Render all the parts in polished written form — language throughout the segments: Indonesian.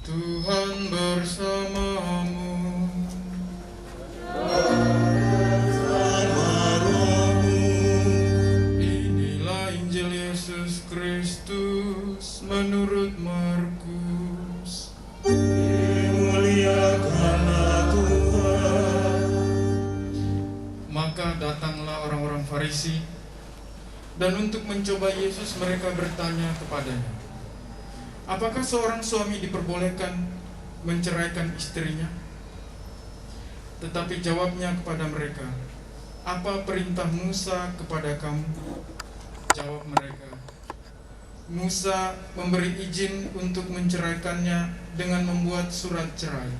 Tuhan bersamamu. Inilah Injil Yesus Kristus menurut Markus. Dimuliakanlah Tuhan. Maka datanglah orang-orang Farisi, dan untuk mencoba Yesus mereka bertanya kepadanya, apakah seorang suami diperbolehkan menceraikan istrinya? Tetapi jawabnya kepada mereka, apa perintah Musa kepada kamu? Jawab mereka, Musa memberi izin untuk menceraikannya dengan membuat surat cerai.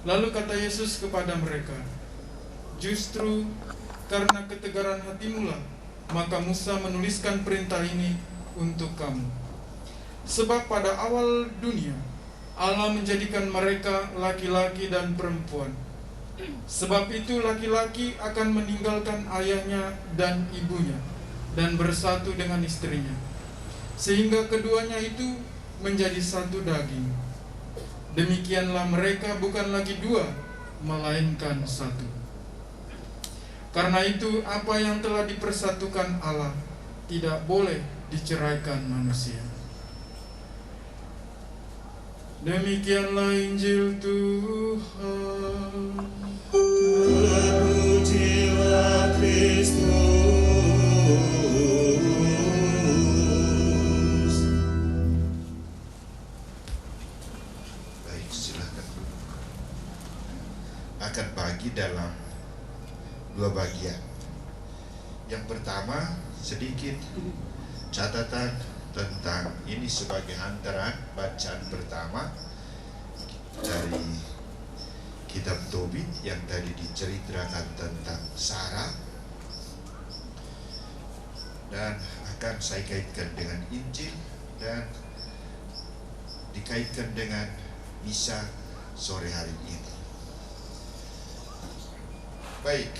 Lalu kata Yesus kepada mereka, justru karena ketegaran hatimulah, maka Musa menuliskan perintah ini untuk kamu. Sebab pada awal dunia Allah menjadikan mereka laki-laki dan perempuan. Sebab itu laki-laki akan meninggalkan ayahnya dan ibunya dan bersatu dengan istrinya, sehingga keduanya itu menjadi satu daging. Demikianlah mereka bukan lagi dua, melainkan satu. Karena itu apa yang telah dipersatukan Allah tidak boleh diceraikan manusia. Demikianlah Injil Tuhan. Terpujilah Kristus. Baik, silakan. Akan bagi dalam dua bagian. Yang pertama, sedikit catatan tentang ini sebagai hantaran bacaan pertama dari kitab Tobit yang tadi diceritakan tentang Sarah, dan akan saya kaitkan dengan Injil dan dikaitkan dengan misa sore hari ini. Baik,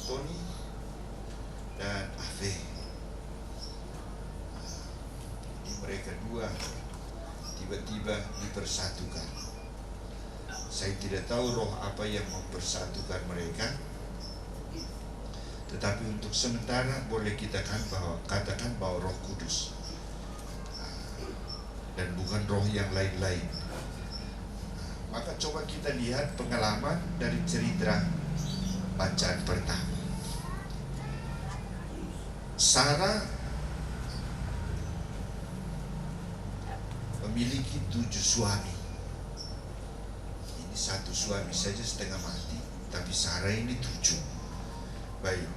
Tony dan Ave, ini mereka dua tiba-tiba dipersatukan. Saya tidak tahu roh apa yang mempersatukan mereka, tetapi untuk sementara boleh kita katakan bahwa Roh Kudus, dan bukan roh yang lain-lain. Maka coba kita lihat pengalaman dari cerita bacaan pertama. Sarah memiliki 7 suami. Ini satu suami saja setengah mati, tapi Sarah ini 7. Baik,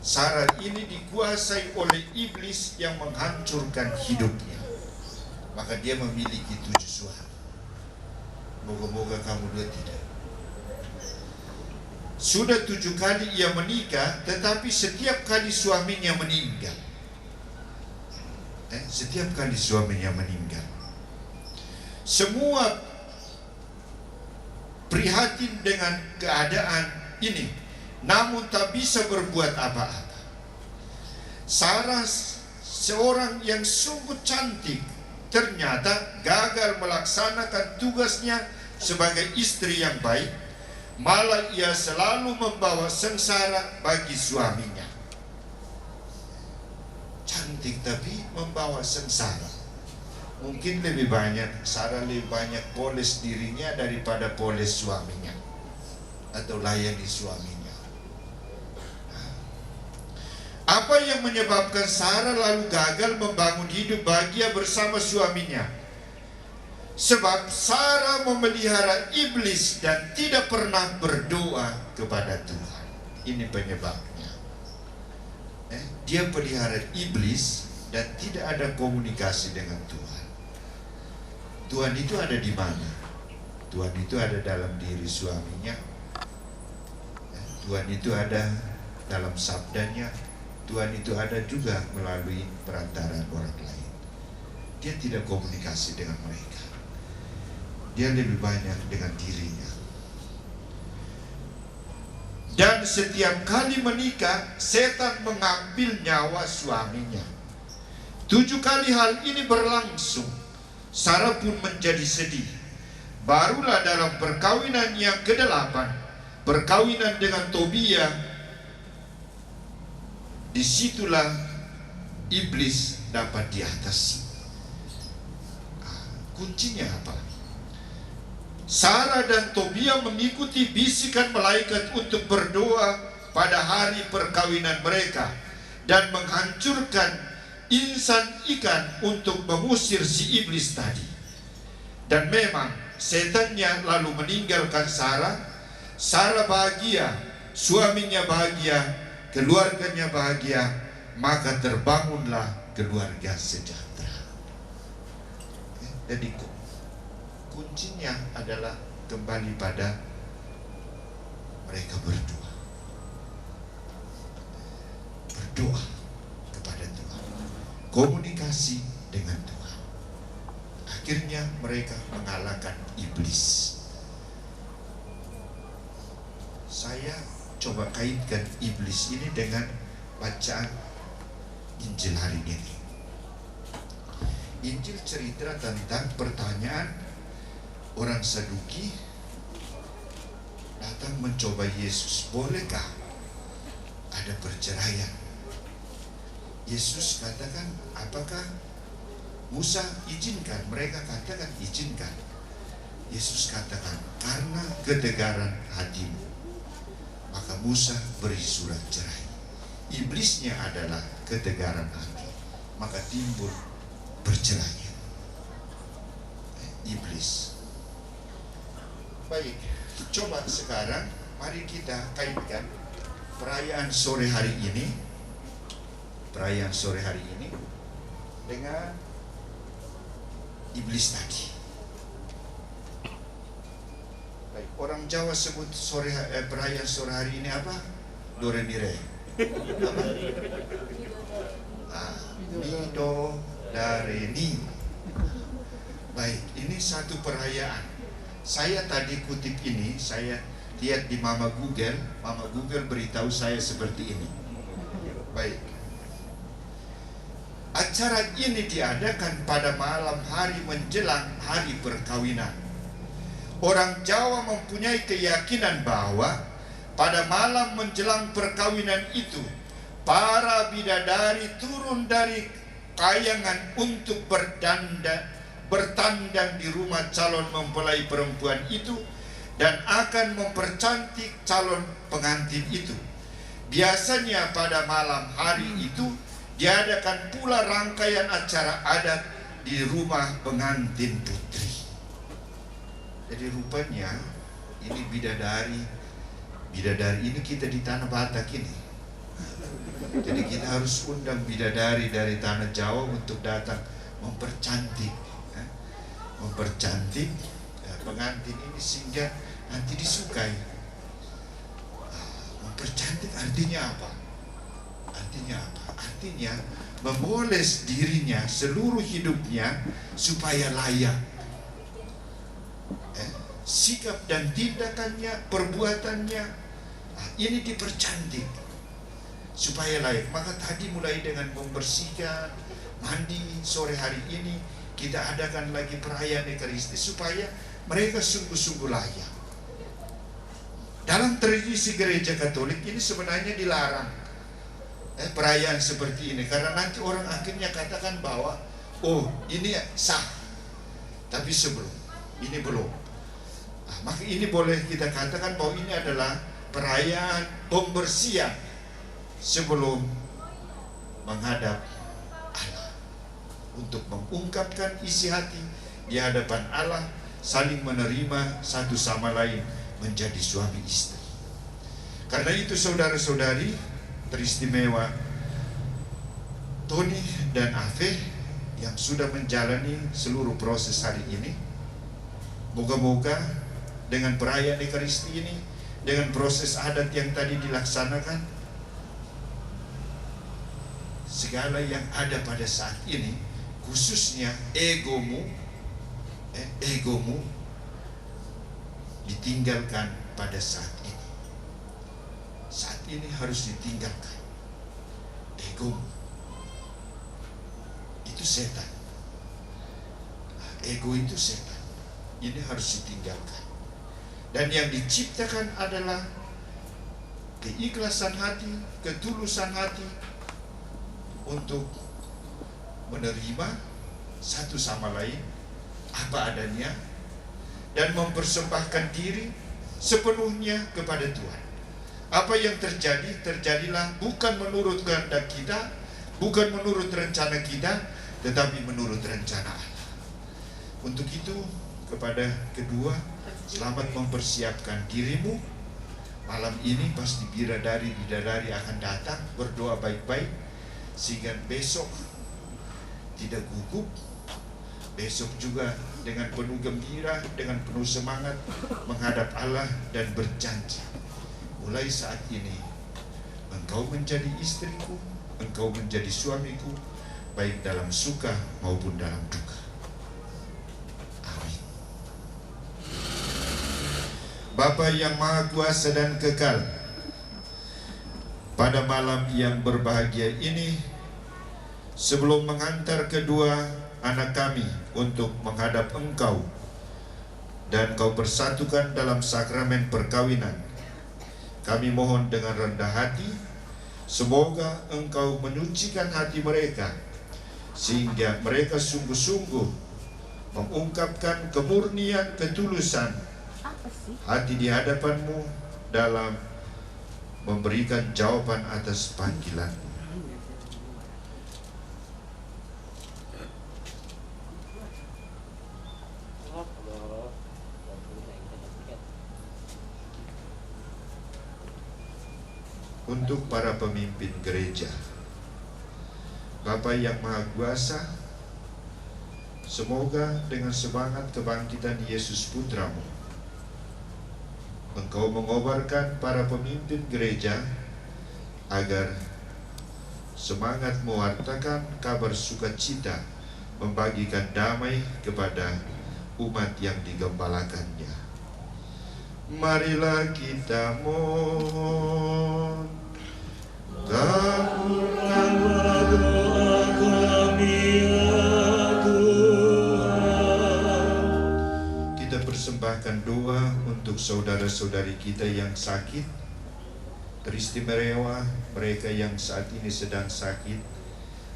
Sarah ini dikuasai oleh iblis yang menghancurkan hidupnya. Maka dia memiliki 7 suami. Moga-moga kamu dua tidak. Sudah 7 kali ia menikah, tetapi setiap kali suaminya meninggal. Setiap kali suaminya meninggal. Semua prihatin dengan keadaan ini, namun tak bisa berbuat apa-apa. Sarah, seorang yang sungguh cantik, ternyata gagal melaksanakan tugasnya sebagai istri yang baik. Malah ia selalu membawa sengsara bagi suaminya. Cantik tapi membawa sengsara. Mungkin lebih banyak, Sarah lebih banyak poles dirinya daripada poles suaminya, atau layani suaminya. Apa yang menyebabkan Sarah lalu gagal membangun hidup bahagia bersama suaminya? Sebab Sarah memelihara iblis dan tidak pernah berdoa kepada Tuhan. Ini penyebabnya. Dia pelihara iblis dan tidak ada komunikasi dengan Tuhan. Tuhan itu ada di mana? Tuhan itu ada dalam diri suaminya. Tuhan itu ada dalam sabdanya. Tuhan itu ada juga melalui perantaraan orang lain. Dia tidak komunikasi dengan mereka. Dia lebih banyak dengan dirinya. Dan setiap kali menikah, setan mengambil nyawa suaminya. 7 kali hal ini berlangsung, Sarah pun menjadi sedih. Barulah dalam perkawinan yang ke-8, perkawinan dengan Tobia, disitulah iblis dapat diatasi. Kuncinya apa? Sarah dan Tobia mengikuti bisikan malaikat untuk berdoa pada hari perkawinan mereka dan menghancurkan insan ikan untuk mengusir si iblis tadi. Dan memang setannya lalu meninggalkan Sarah. Sarah bahagia, suaminya bahagia, keluarganya bahagia, maka terbangunlah keluarga sejahtera. Jadi kuncinya adalah kembali pada mereka berdoa. Berdoa kepada Tuhan, komunikasi dengan Tuhan. Akhirnya mereka mengalahkan iblis. Saya coba kaitkan iblis ini dengan bacaan Injil hari ini. Injil cerita tentang pertanyaan orang Saduki datang mencoba Yesus, bolehkah ada perceraian? Yesus katakan, apakah Musa izinkan? Mereka katakan izinkan. Yesus katakan, karena ketegaran hatimu, maka Musa beri surat cerai. Iblisnya adalah ketegaran hati, maka timbul perceraian. Iblis. Baik, coba sekarang mari kita kaitkan perayaan sore hari ini, dengan iblis tadi. Baik, orang Jawa sebut perayaan sore hari ini apa? Dore mire. Apa? Mido dareni. Baik, ini satu perayaan. Saya tadi kutip ini, saya lihat di Mama Google. Mama Google beritahu saya seperti ini. Baik. Acara ini diadakan pada malam hari menjelang hari perkawinan. Orang Jawa mempunyai keyakinan bahwa pada malam menjelang perkawinan itu, para bidadari turun dari kayangan untuk bertandang di rumah calon mempelai perempuan itu dan akan mempercantik calon pengantin itu. Biasanya pada malam hari itu diadakan pula rangkaian acara adat di rumah pengantin putri. Jadi rupanya ini bidadari ini kita di tanah Batak ini. Jadi kita harus undang bidadari dari tanah Jawa untuk datang mempercantik pengantin ini sehingga nanti disukai. Mempercantik artinya apa? Artinya memoles dirinya seluruh hidupnya supaya layak. Sikap dan tindakannya, perbuatannya, ini dipercantik supaya layak. Maka tadi mulai dengan membersihkan, mandi sore hari ini kita adakan lagi perayaan Ekaristi supaya mereka sungguh-sungguh layak. Dalam tradisi gereja Katolik ini sebenarnya dilarang perayaan seperti ini, karena nanti orang akhirnya katakan bahwa oh ini sah, tapi sebelum ini belum. Maka ini boleh kita katakan bahwa ini adalah perayaan pembersihan sebelum menghadap Allah, untuk mengungkapkan isi hati di hadapan Allah, saling menerima satu sama lain menjadi suami istri. Karena itu saudara-saudari teristimewa, Tony dan Ave yang sudah menjalani seluruh proses hari ini, moga-moga dengan perayaan Ekaristi ini, dengan proses adat yang tadi dilaksanakan, segala yang ada pada saat ini, khususnya egomu ditinggalkan pada saat ini. Saat ini harus ditinggalkan egomu. setan. Ego itu setan. Ini harus ditinggalkan. Dan yang diciptakan adalah keikhlasan hati, ketulusan hati untuk menerima satu sama lain apa adanya dan mempersembahkan diri sepenuhnya kepada Tuhan. Apa yang terjadi, terjadilah bukan menurut kehendak kita, bukan menurut rencana kita, tetapi menurut rencana Allah. Untuk itu, kepada kedua, selamat mempersiapkan dirimu. Malam ini pasti bidadari akan datang, berdoa baik-baik sehingga besok tidak gugup. Besok juga dengan penuh gembira, dengan penuh semangat menghadap Allah dan berjanji, mulai saat ini engkau menjadi istriku, engkau menjadi suamiku, baik dalam suka maupun dalam duka. Amin. Bapa yang Maha Kuasa dan Kekal, pada malam yang berbahagia ini, sebelum menghantar kedua anak kami untuk menghadap Engkau dan Kau persatukan dalam sakramen perkawinan, kami mohon dengan rendah hati, semoga Engkau menyucikan hati mereka sehingga mereka sungguh-sungguh mengungkapkan kemurnian ketulusan hati di hadapan-Mu dalam memberikan jawaban atas panggilan-Mu. Untuk para pemimpin gereja, Bapa yang Maha Kuasa, semoga dengan semangat kebangkitan Yesus Putra-Mu, Engkau mengobarkan para pemimpin gereja agar semangat mewartakan kabar sukacita, membagikan damai kepada umat yang digembalakannya. Marilah kita mohon, kabulkanlah doa kami ya Tuhan. Kita persembahkan doa untuk saudara-saudari kita yang sakit, teristimewa mereka yang saat ini sedang sakit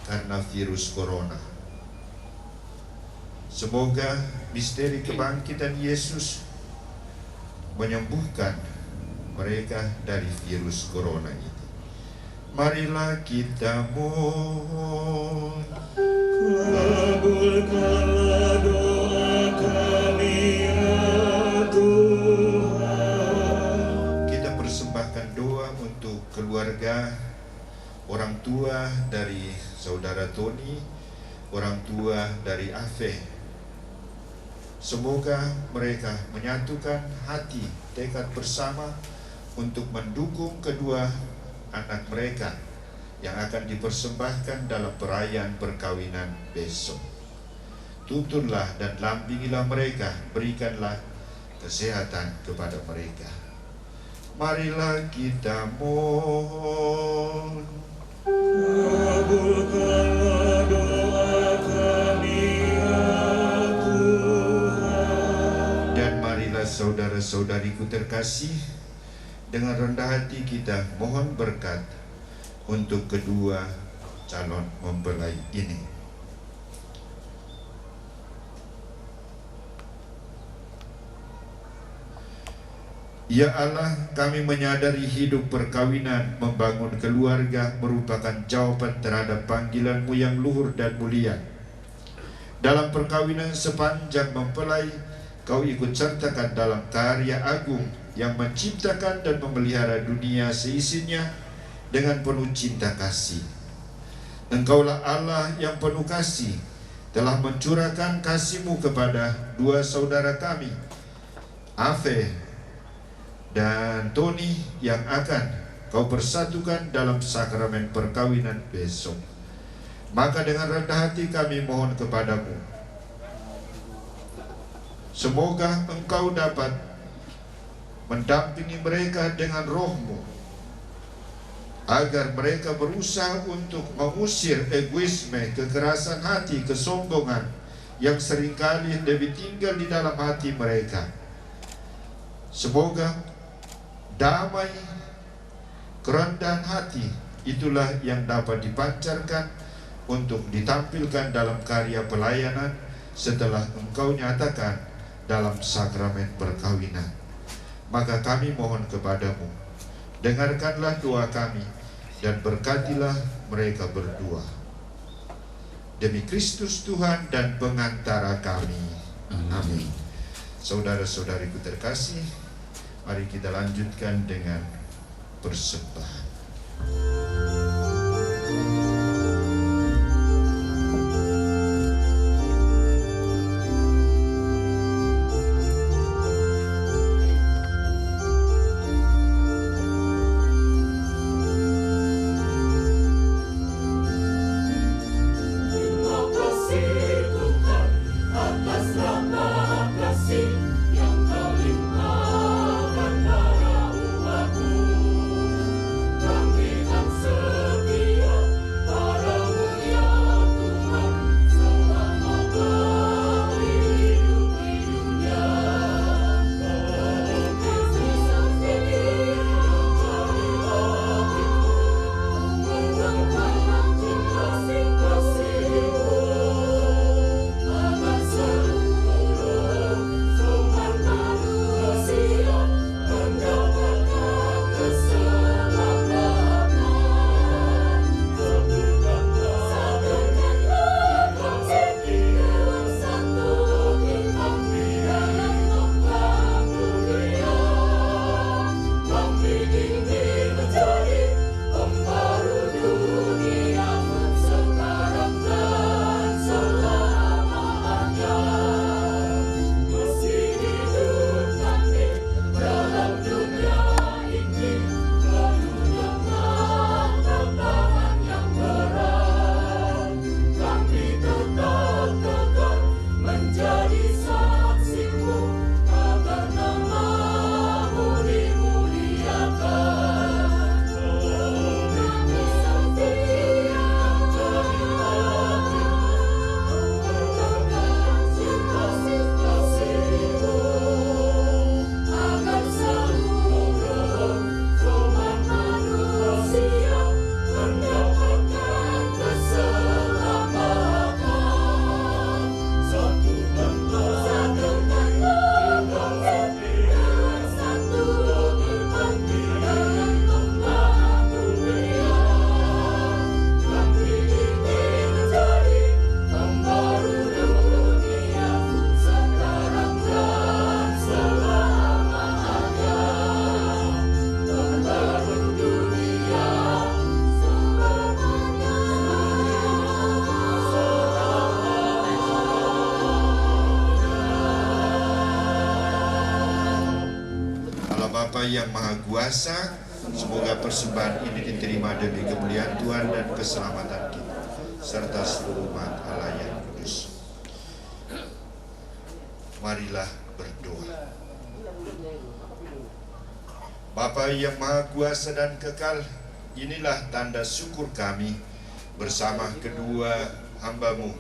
karena virus corona. Semoga misteri kebangkitan Yesus menyembuhkan mereka dari virus corona ini. Marilah kita mohon, kabulkanlah doa kami ya Tuhan. Kita persembahkan doa untuk keluarga, orang tua dari saudara Tony, orang tua dari Ave. Semoga mereka menyatukan hati, tekad bersama untuk mendukung kedua anak mereka yang akan dipersembahkan dalam perayaan perkawinan besok. Tuntunlah dan lampingilah mereka, berikanlah kesehatan kepada mereka. Marilah kita mohon, kabulkanlah doa kami ya Tuhan. Dan marilah saudara-saudariku terkasih, dengan rendah hati kita mohon berkat untuk kedua calon mempelai ini. Ya Allah, kami menyadari hidup perkawinan, membangun keluarga merupakan jawaban terhadap panggilan-Mu yang luhur dan mulia. Dalam perkawinan sepanjang mempelai, Kau ikut sertakan dalam karya agung yang menciptakan dan memelihara dunia seisinya dengan penuh cinta kasih. Engkaulah Allah yang penuh kasih, telah mencurahkan kasih-Mu kepada dua saudara kami, Ave dan Tony, yang akan Kau persatukan dalam sakramen perkawinan besok. Maka dengan rendah hati kami mohon kepadamu, semoga Engkau dapat mendampingi mereka dengan roh-Mu agar mereka berusaha untuk mengusir egoisme, kekerasan hati, kesombongan yang seringkali lebih tinggal di dalam hati mereka. Semoga damai, kerendahan hati itulah yang dapat dipancarkan untuk ditampilkan dalam karya pelayanan setelah Engkau nyatakan dalam sakramen perkawinan. Maka kami mohon kepadamu, dengarkanlah doa kami dan berkatilah mereka berdua. Demi Kristus Tuhan dan pengantara kami. Amin. Saudara-saudariku terkasih, mari kita lanjutkan dengan persembahan. Bapa yang Maha Kuasa, semoga persembahan ini diterima demi kemuliaan Tuhan dan keselamatan kita, serta seluruh umat Allah yang kudus. Marilah berdoa. Bapa yang Maha Kuasa dan kekal, inilah tanda syukur kami bersama kedua hamba-Mu,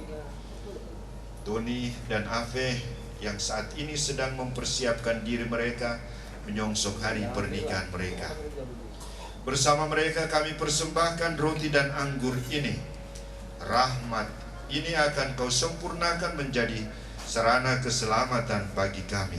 Tony dan Ave, yang saat ini sedang mempersiapkan diri mereka menyongsong hari pernikahan mereka. Bersama mereka kami persembahkan roti dan anggur ini. Rahmat ini akan Kau sempurnakan menjadi sarana keselamatan bagi kami,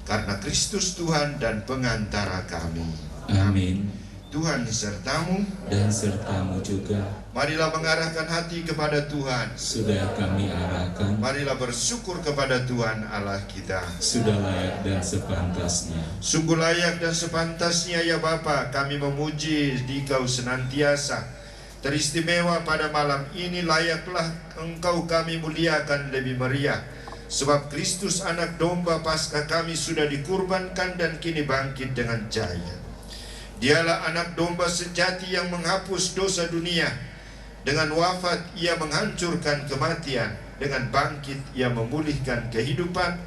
karena Kristus Tuhan dan pengantara kami. Amin. Tuhan sertamu Dan sertamu juga. Marilah mengarahkan hati kepada Tuhan. Sudah kami arahkan. Marilah bersyukur kepada Tuhan Allah kita. Sudah layak dan sepantasnya. Sungguh layak dan sepantasnya ya Bapa, kami memuji Dikau senantiasa. Teristimewa pada malam ini, layaklah Engkau kami muliakan lebih meriah, sebab Kristus anak domba Paskah kami sudah dikurbankan dan kini bangkit dengan jaya. Dialah anak domba sejati yang menghapus dosa dunia. Dengan wafat ia menghancurkan kematian, dengan bangkit ia memulihkan kehidupan.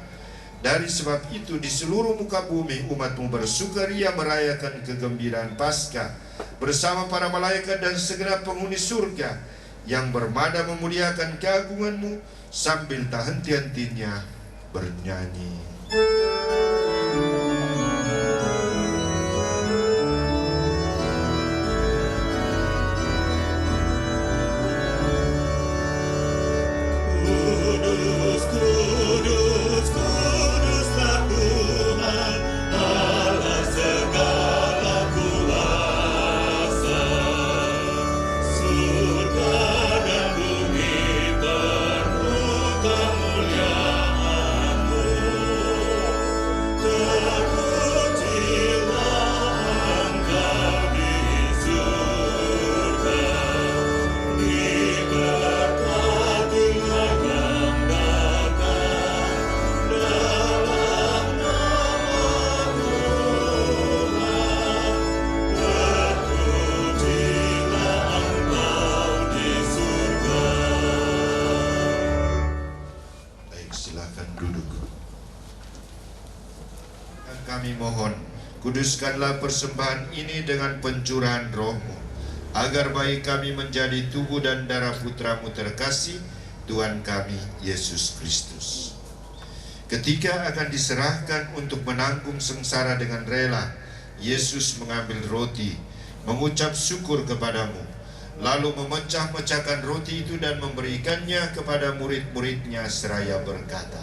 Dari sebab itu di seluruh muka bumi umat-Mu bersukaria merayakan kegembiraan Paskah bersama para malaikat dan segenap penghuni surga yang bermada memuliakan keagungan-Mu sambil tak henti-hentinya bernyanyi. Kudus, kudus, kuduslah Tuhan, Allah segala kuasa. Surga dan bumi penuh kemuliaan-Mu. Terpujilah Engkau di surga, diberkatilah yang datang dalam nama Tuhan. Terpujilah Engkau di surga. Baik, silakan duduk. Kami mohon, kuduskanlah persembahan ini dengan pencurahan Roh-Mu, agar baik kami menjadi tubuh dan darah Putra-Mu terkasih, Tuhan kami Yesus Kristus. Ketika akan diserahkan untuk menanggung sengsara dengan rela, Yesus mengambil roti, mengucap syukur kepadamu, lalu memecah-mecahkan roti itu dan memberikannya kepada murid-muridnya seraya berkata,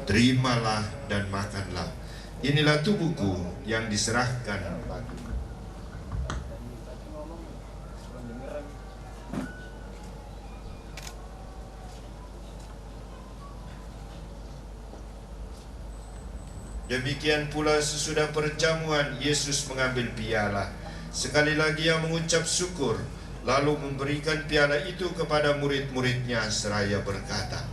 "Terimalah dan makanlah. Inilah tubuhku yang diserahkan bagimu." Demikian pula sesudah perjamuan, Yesus mengambil piala. Sekali lagi Ia mengucap syukur, lalu memberikan piala itu kepada murid-muridnya seraya berkata,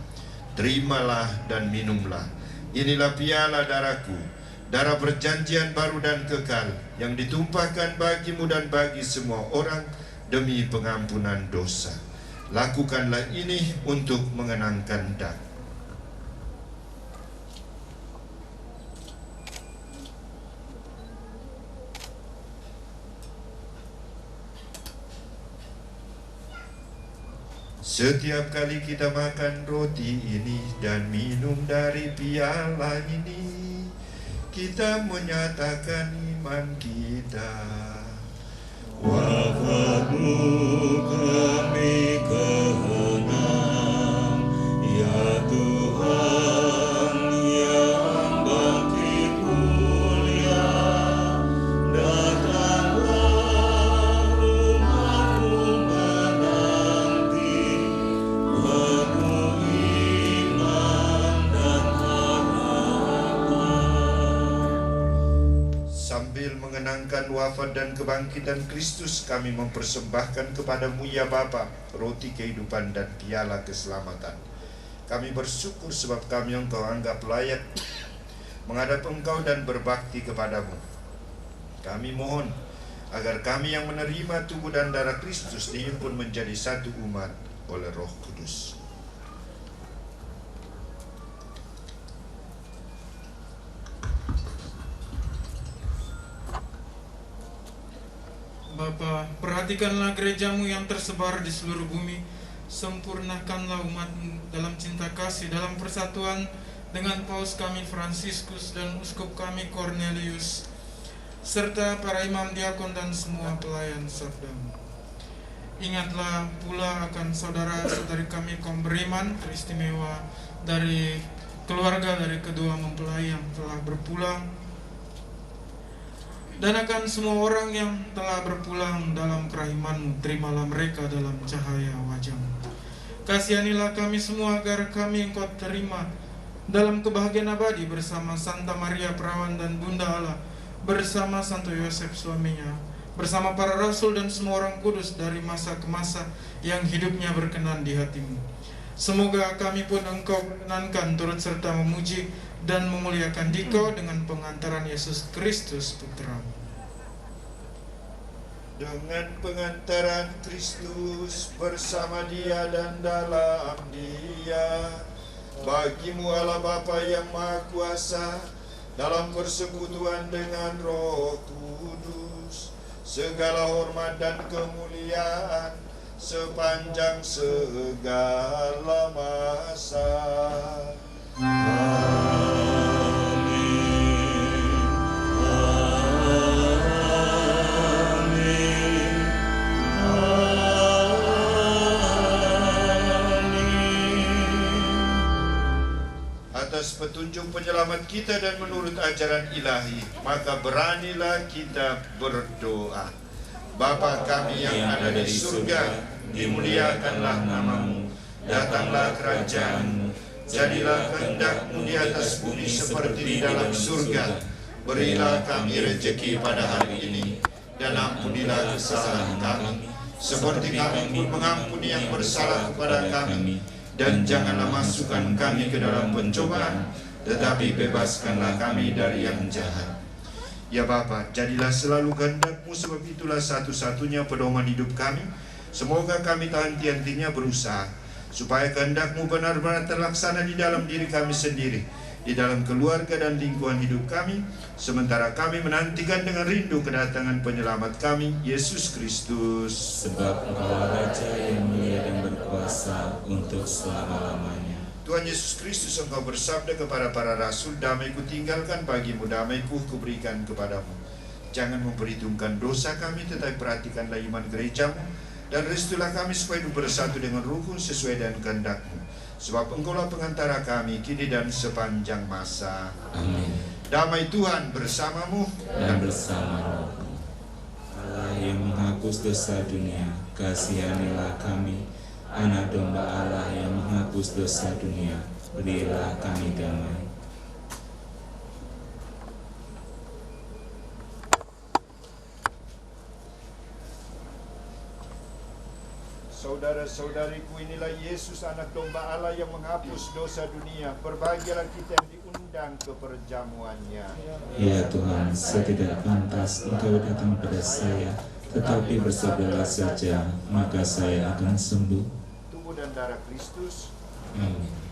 "Terimalah dan minumlah. Inilah piala darahku, darah perjanjian baru dan kekal, yang ditumpahkan bagimu dan bagi semua orang demi pengampunan dosa. Lakukanlah ini untuk mengenangkan aku." Setiap kali kita makan roti ini dan minum dari piala ini, kita menyatakan iman kita. Wafat-Mu kami kenang, ya Tuhan yang bangkit mulia. Datanglah umat-Mu menanti, penuh iman dan harapan. Sambil mengenangkan wafat dan kebangkitan Kristus, kami mempersembahkan kepadamu ya Bapa, roti kehidupan dan piala keselamatan. Kami bersyukur sebab kami Engkau anggap layak menghadap Engkau dan berbakti kepadamu. Kami mohon agar kami yang menerima tubuh dan darah Kristus dihimpun menjadi satu umat oleh Roh Kudus. Bapa, perhatikanlah gereja-Mu yang tersebar di seluruh bumi. Sempurnakanlah umat-Mu dalam cinta kasih, dalam persatuan dengan Paus kami Fransiskus dan Uskup kami Cornelius, serta para imam, diakon, dan semua pelayan sabda-Mu. Ingatlah pula akan saudara-saudari kami kaum beriman teristimewa dari keluarga dari kedua mempelai yang telah berpulang, dan akan semua orang yang telah berpulang dalam kerahiman-Mu. Terimalah mereka dalam cahaya wajah-Mu. Kasihanilah kami semua agar kami Engkau terima dalam kebahagiaan abadi bersama Santa Maria Perawan dan Bunda Allah, bersama Santo Yosef suaminya, bersama para rasul dan semua orang kudus dari masa ke masa yang hidupnya berkenan di hati-Mu. Semoga kami pun Engkau perkenankan turut serta memuji dan memuliakan Dikau dengan pengantaran Yesus Kristus Putra-Mu. Dengan pengantaran Kristus bersama Dia dan dalam Dia, bagi-Mu Allah Bapa yang Maha Kuasa, dalam persekutuan dengan Roh Kudus, segala hormat dan kemuliaan sepanjang segala masa. Atas petunjuk penyelamat kita dan menurut ajaran ilahi, maka beranilah kita berdoa. Bapa kami yang ada di surga, dimuliakanlah namamu, datanglah kerajaan-Mu, jadilah kehendak-Mu di atas bumi seperti di dalam surga. Berilah kami rezeki pada hari ini, dan ampunilah kesalahan kami, seperti kami pun mengampuni yang bersalah kepada kami. Dan janganlah masukkan kami ke dalam pencobaan, tetapi bebaskanlah kami dari yang jahat. Ya Bapa, jadilah selalu kehendak-Mu, sebab itulah satu-satunya pedoman hidup kami. Semoga kami tak henti-hentinya berusaha, supaya kehendak-Mu benar-benar terlaksana di dalam diri kami sendiri, di dalam keluarga dan lingkungan hidup kami, sementara kami menantikan dengan rindu kedatangan penyelamat kami, Yesus Kristus. Sebab Engkaulah Raja yang mulia dan berkuasa untuk selama-lamanya. Tuhan Yesus Kristus, Engkau bersabda kepada para rasul, damai kutinggalkan bagimu, damai kuberikan kepadamu. Jangan memperhitungkan dosa kami, tetapi perhatikanlah iman gerejamu, dan restulah kami supaya hidup bersatu dengan rukun sesuai dengan kehendak-Mu. Sebab Engkaulah pengantara kami kini dan sepanjang masa. Amin. Damai Tuhan bersamamu Dan bersama rohmu. Allah yang menghapus dosa dunia, kasihanilah kami. Anak domba Allah yang menghapus dosa dunia, berilah kami damai. Saudara-saudariku, inilah Yesus anak domba Allah yang menghapus dosa dunia. Berbahagialah kita yang diundang ke perjamuannya. Ya Tuhan, saya tidak pantas Engkau datang pada saya, tetapi bersabdalah saja, maka saya akan sembuh. Tubuh dan darah Kristus. Amin.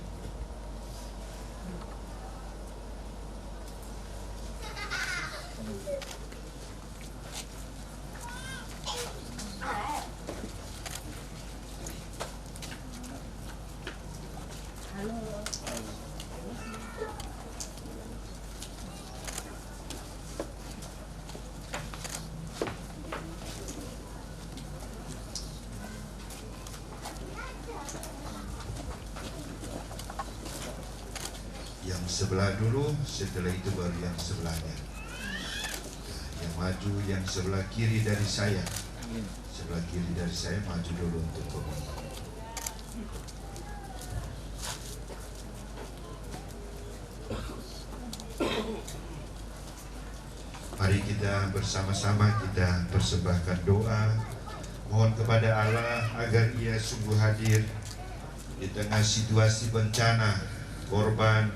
Yang sebelah dulu, setelah itu baru yang sebelahnya. Yang maju yang sebelah kiri dari saya. Sebelah kiri dari saya maju dulu untuk komunitas. Mari kita bersama-sama kita persembahkan doa, mohon kepada Allah agar Ia sungguh hadir di tengah situasi bencana, korban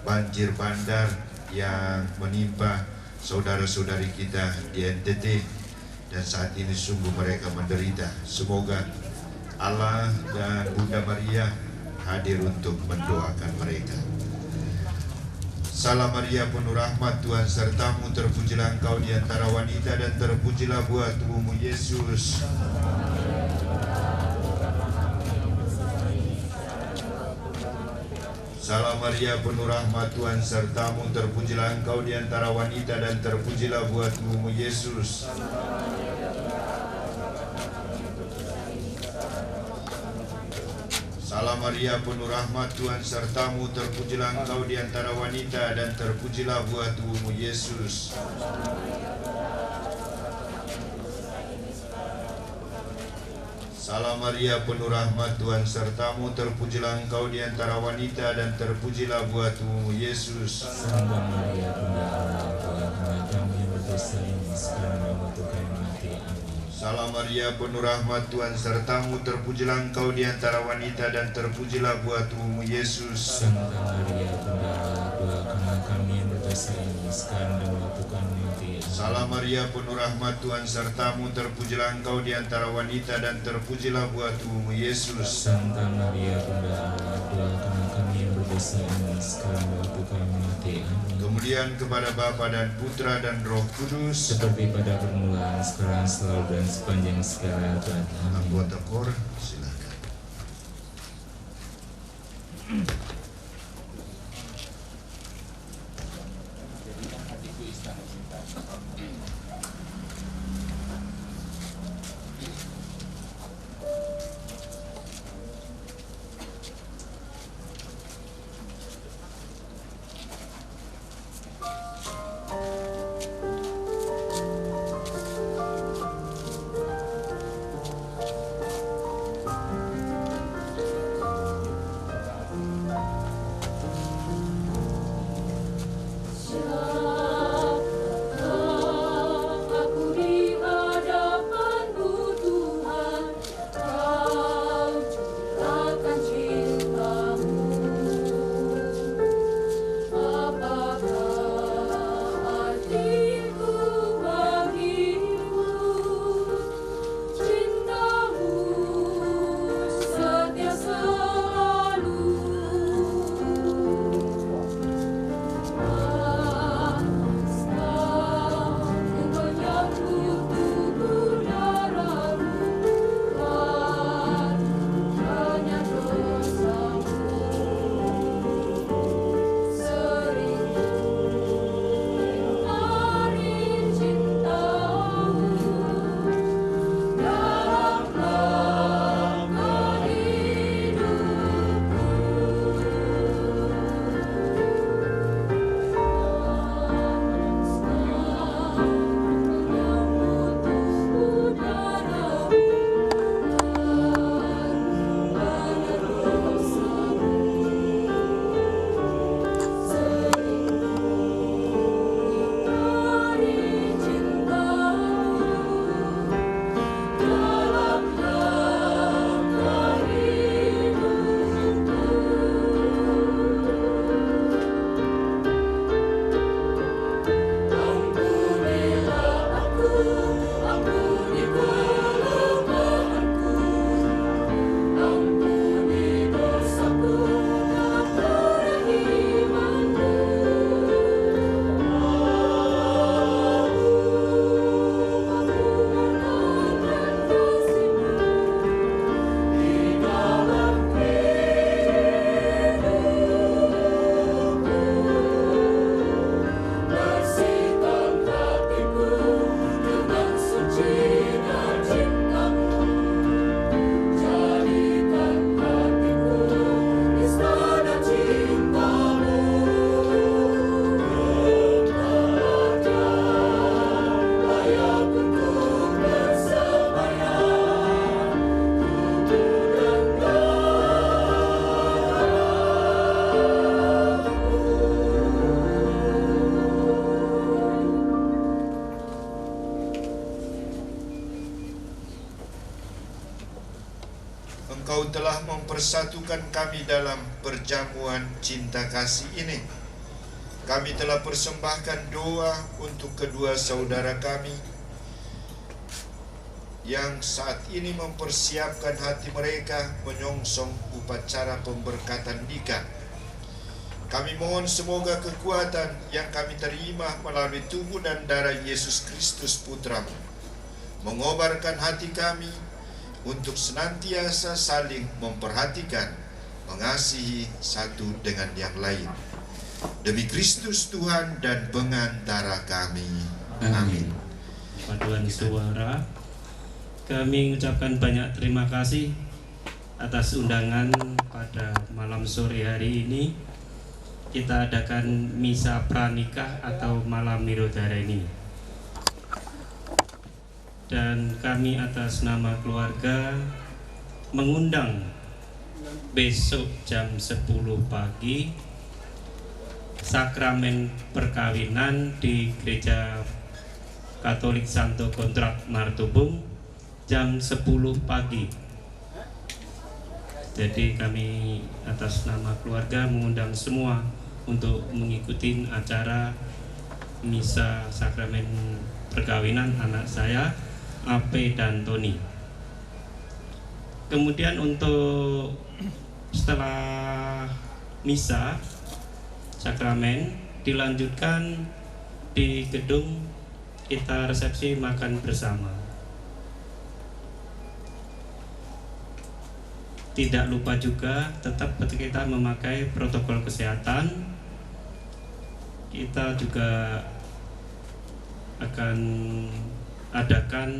banjir bandar yang menimpa saudara-saudari kita di NTT, dan saat ini sungguh mereka menderita. Semoga Allah dan Bunda Maria hadir untuk mendoakan mereka. Salam Maria penuh rahmat, Tuhan sertamu, terpujilah engkau di antara wanita dan terpujilah buah tubuhmu Yesus. Salam Maria penuh rahmat, Tuhan sertamu, terpujilah engkau di antara wanita dan terpujilah buah tubuhmu Yesus. Salam Maria penuh rahmat, Tuhan sertamu, terpujilah engkau di antara wanita dan terpujilah buah tubuhmu Yesus. Salam Maria penuh rahmat, Tuhan sertamu, terpujilah engkau di antara wanita dan terpujilah buah tubuhmu Yesus. Santa Maria Bunda Allah, doakanlah kami yang berdosa ini sekarang dan waktu kami mati. Amin. Salam Maria penuh rahmat, Tuhan sertamu, terpujilah engkau di antara wanita dan terpujilah buah tubuhmu Yesus. Santa Maria Bunda Allah, doakanlah kami yang berdosa ini sekarang dan waktu kami mati. Amin. Salam Maria penuh rahmat, Tuhan sertamu, terpujilah engkau di antara wanita dan terpujilah buah tubuhmu Yesus. Santa Maria Bunda Allah, doakanlah kami yang berdosa dosa ini sekarang waktu kami mati. Amin. Kemudian kepada Bapa dan Putra dan Roh Kudus, Seperti pada permulaan, sekarang, selalu, dan sepanjang segala abad. Amin. anggota KOR, silakan. Engkau telah mempersatukan kami dalam perjamuan cinta kasih ini. Kami telah persembahkan doa untuk kedua saudara kami yang saat ini mempersiapkan hati mereka menyongsong upacara pemberkatan nikah. Kami mohon semoga kekuatan yang kami terima melalui tubuh dan darah Yesus Kristus Putra-Mu mengobarkan hati kami untuk senantiasa saling memperhatikan, mengasihi satu dengan yang lain. Demi Kristus Tuhan dan pengantara kami. Amin. Paduan suara, kami mengucapkan banyak terima kasih atas undangan pada malam sore hari ini. Kita adakan misa pranikah atau malam mirodara ini. Dan kami atas nama keluarga mengundang besok jam 10 pagi sakramen perkawinan di Gereja Katolik Santo Kontrak Martubung jam 10 pagi. Jadi kami atas nama keluarga mengundang semua untuk mengikuti acara misa sakramen perkawinan anak saya, Ape dan Tony. Kemudian untuk setelah misa sakramen, dilanjutkan di gedung kita resepsi makan bersama. Tidak lupa juga tetap kita memakai protokol kesehatan. Kita juga akan adakan,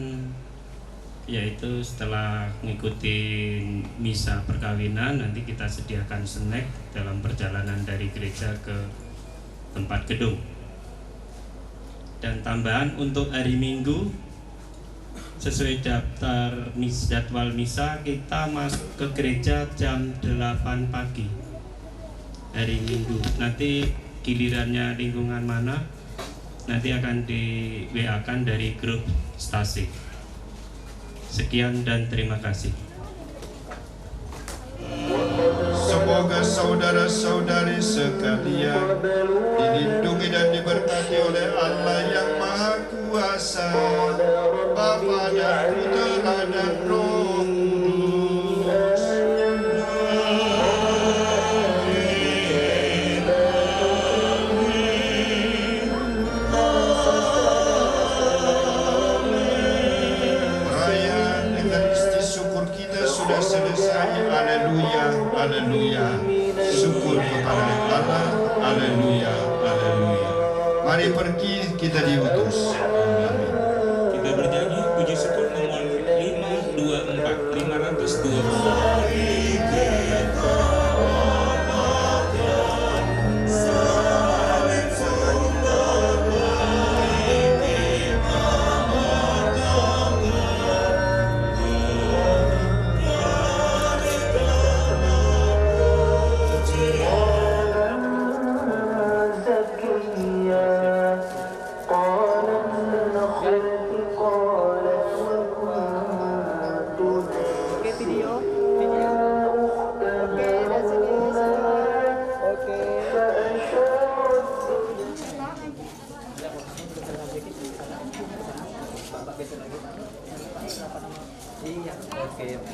yaitu setelah mengikuti misa perkawinan, nanti kita sediakan snack dalam perjalanan dari gereja ke tempat gedung. Dan tambahan untuk hari Minggu, sesuai daftar jadwal misa, kita masuk ke gereja jam 8 pagi hari Minggu. Nanti gilirannya lingkungan mana, nanti akan di WA-kan dari grup stasi. Sekian dan terima kasih. Semoga saudara-saudari sekalian dilindungi dan diberkati oleh Allah yang Maha Kuasa, Bapa dan Putera dan Roh Kudus. Perayaan Ekaristi syukur kita sudah selesai. Haleluya, haleluya. Syukur kepada Allah. Haleluya, haleluya. Mari pergi, kita diutus. Amin. Kita bernyanyi puji syukur nomor 524.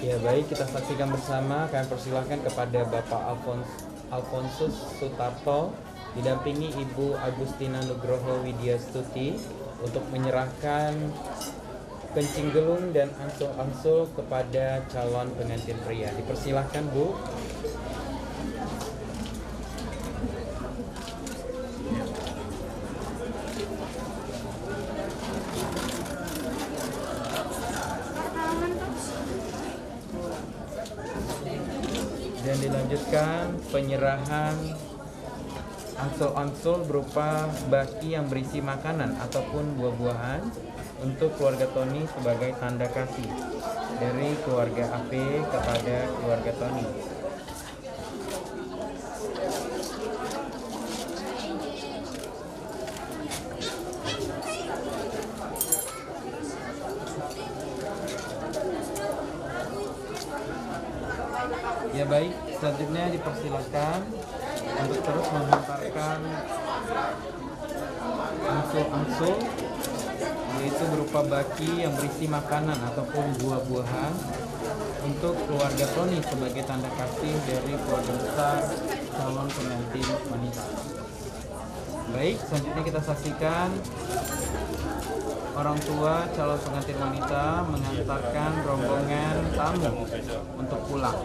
Ya baik, kita saksikan bersama. Kami persilahkan kepada Bapak Alfonsus Sutarto didampingi Ibu Agustina Nugroho Widyastuti untuk menyerahkan kencing gelung dan angsul-angsul kepada calon pengantin pria. Dipersilahkan, Bu. Dan dilanjutkan penyerahan angsul-angsul berupa baki yang berisi makanan ataupun buah-buahan untuk keluarga Tony sebagai tanda kasih dari keluarga AP kepada keluarga Tony. Ya baik, selanjutnya dipersilakan untuk terus menghantarkan angsul-angsul, yaitu berupa baki yang berisi makanan ataupun buah-buahan untuk keluarga Tony sebagai tanda kasih dari keluarga besar calon pengantin wanita. Baik, selanjutnya kita saksikan orang tua calon pengantin wanita mengantarkan rombongan tamu untuk pulang.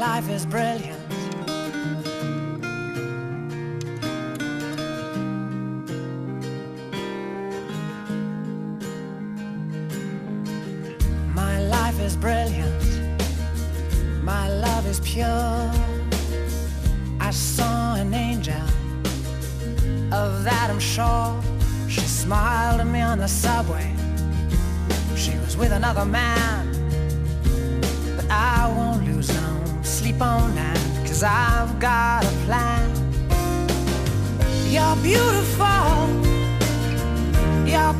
Life is brilliant. My life is brilliant. My love is pure. I saw an angel, of that I'm sure. She smiled at me on the subway. She was with another man, but I won't lose no sleep on that, 'cause I've got a plan. You're beautiful, you're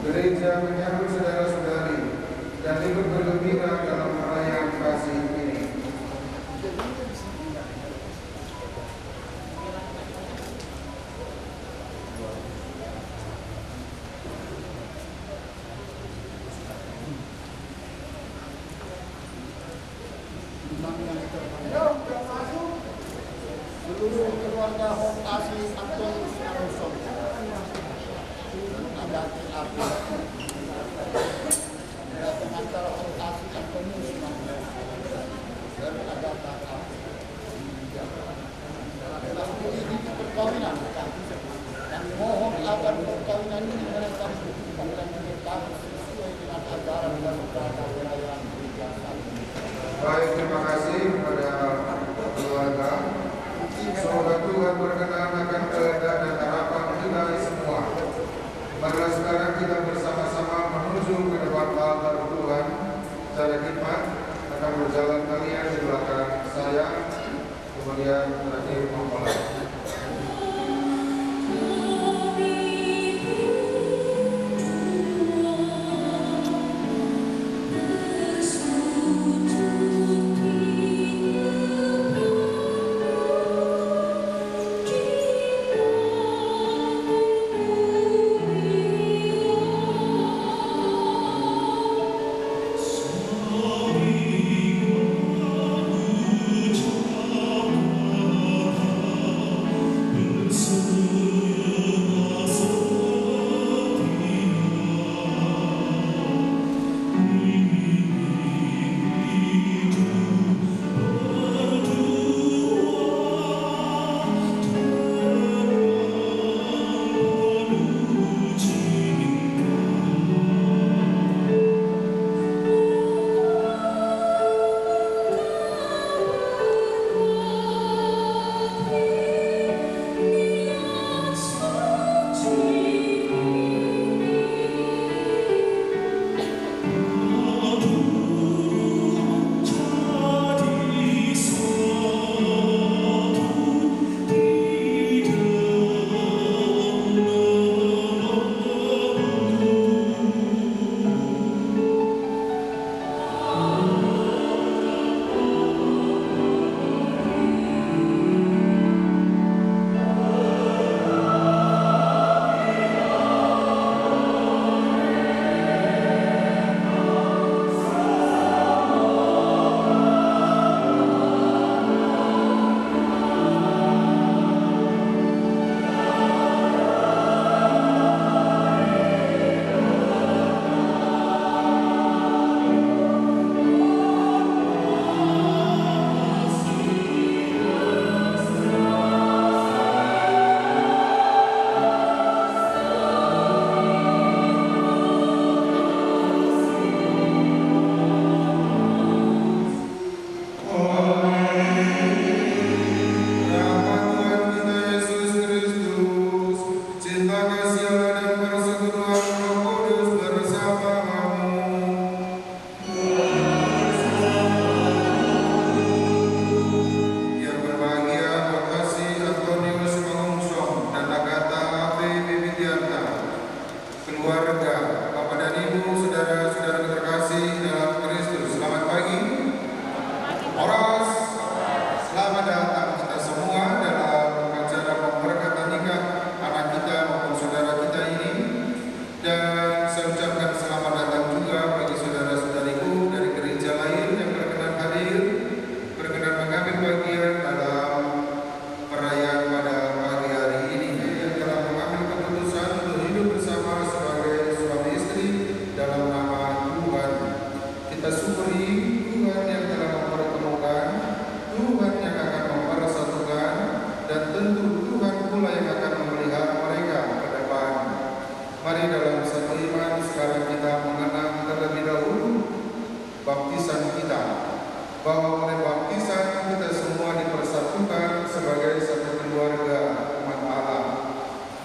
Gereja menyambut saudara-saudari dan ikut bergembira dalam perayaan kasih ini. Seluruh keluarga Hokasi Antonius Narusom ada api datang antara Hokasi Antonius dan ada kakak dalam ini perkawinan dan mohon agar perkawinan ini mereka dan menikah sesuai dengan ajaran dan perayaan gereja. Baik, terima kasih kepada keluarga. Semoga Tuhan berkenan akan keadaan dan harapan kita semua. Marilah sekarang kita bersama-sama menuju ke depan altar Tuhan. Cara khidmat akan berjalan kalian di belakang saya, kemudian terakhir mempelai.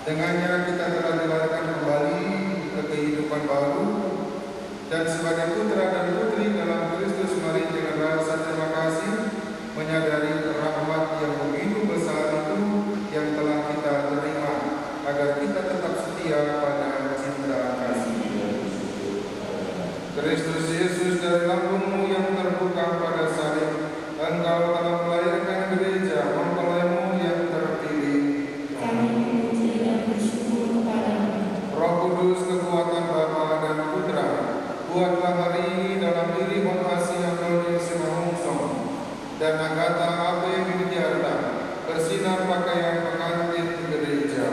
Dengannya kita telah dilahirkan kembali ke kehidupan baru, dan sebagai putra dan putri dalam Kristus, mari dengan rasa terima kasih menyadari rahmat yang begitu besar itu yang telah kita terima. Kristus Yesus, dari lambungmu yang terbuka pada salib, Engkau telah melahirkan gereja mempelaimu yang terpilih. Kami memuji dan bersyukur kepadamu. Roh Kudus, kekuatan Bapa dan Putra, buatlah hari ini dalam diri Honasi Antonius Simanungso dan Agatha Ave Widyarta bersinar pakaian pengantin gereja.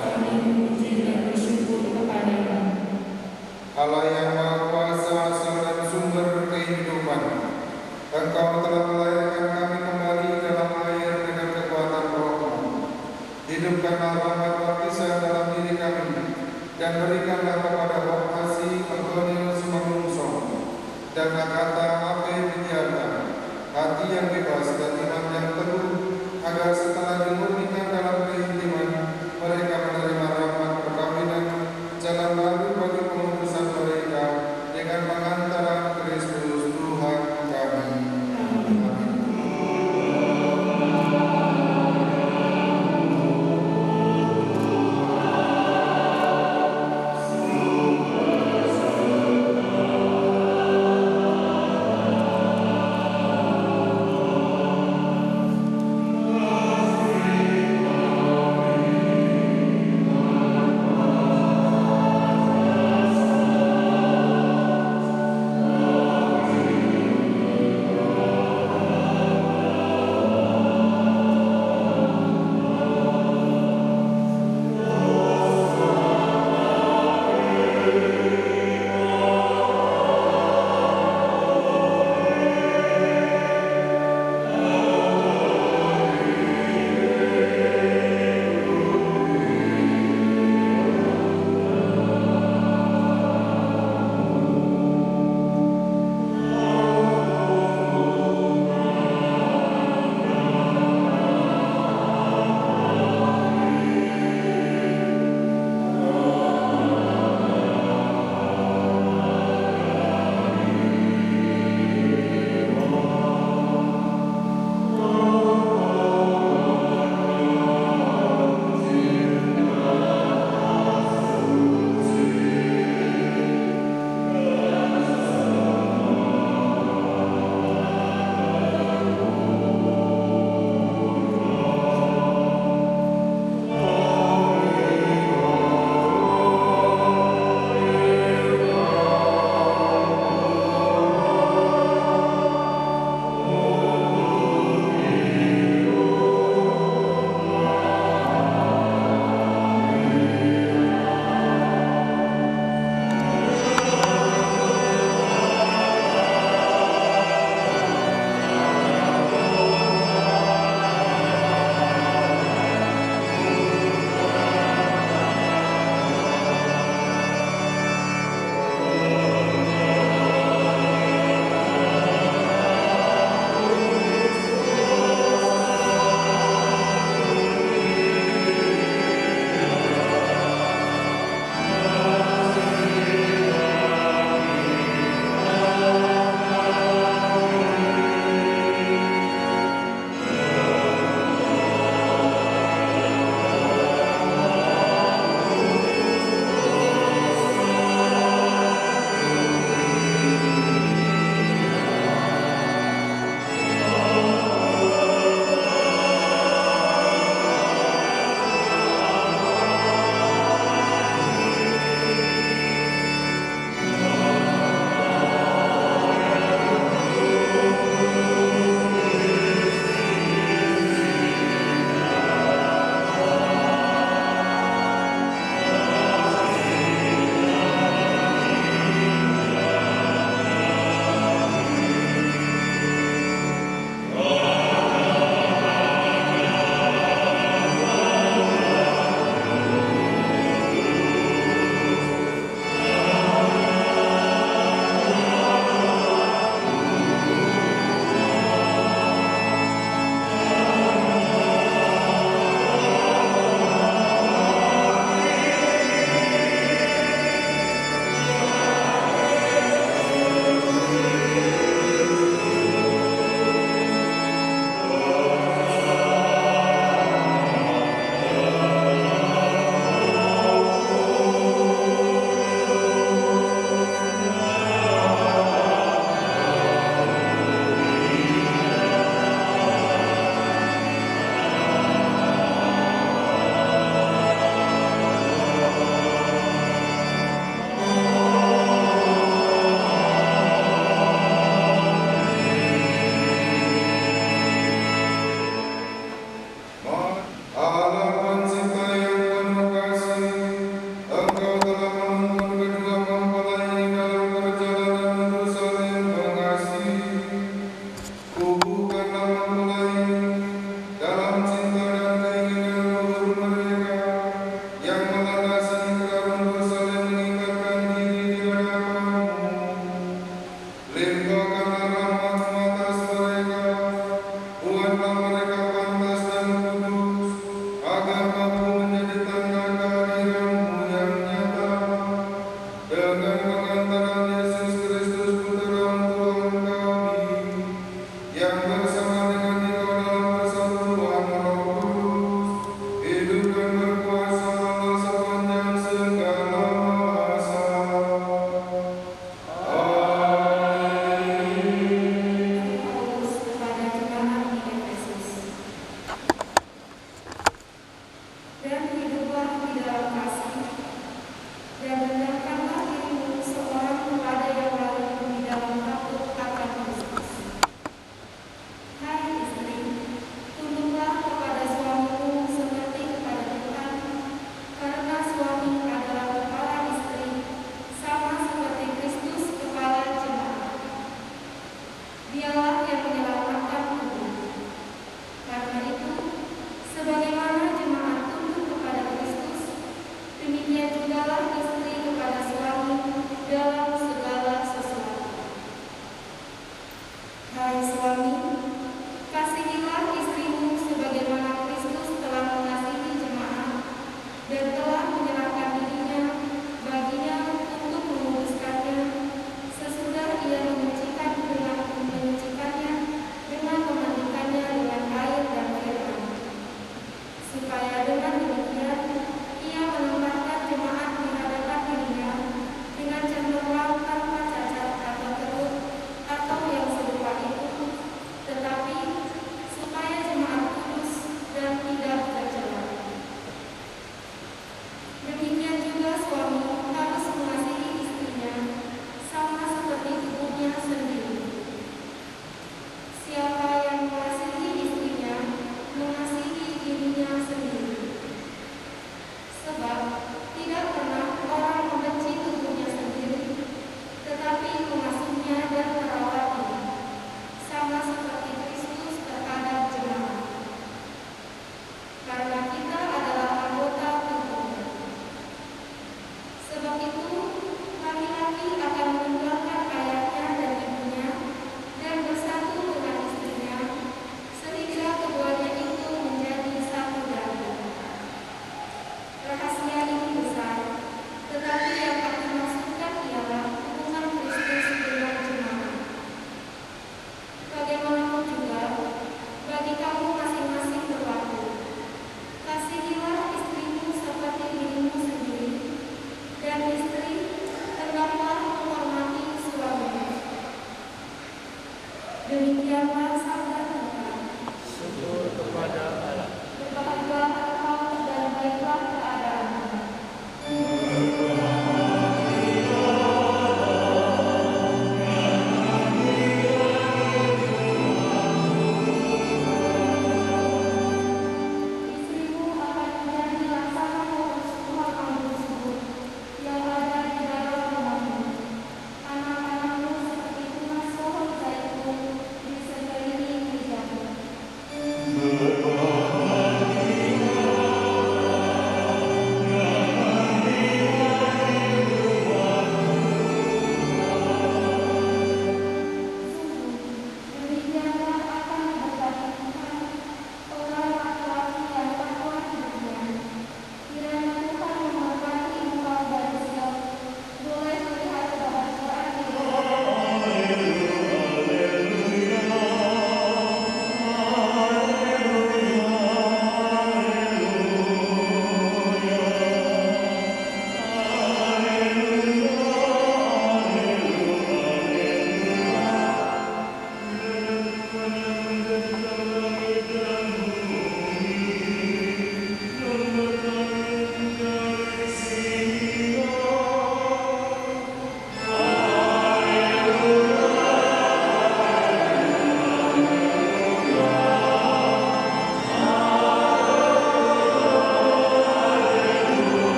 Kami memuji dan bersyukur kepadamu. Allah yang Maha Kuasa, asal dan sumber kehidupan, Engkau telah melahirkan kami kembali dalam air dengan kekuatan Roh-Mu. Hidupkanlah rahmat baptisan dalam diri kami, dan berikanlah kepada Honasi Antonius Simanungso dan Agatha Ave Widyarta hati yang bebas dan iman yang teguh, agar setelah dimurnikan dalam keintiman, mereka menerima rahmat perkawinan, jalan baru bagi pengudusan mereka dengan pengantaran Kristus Tuhan kami. Amin. Kami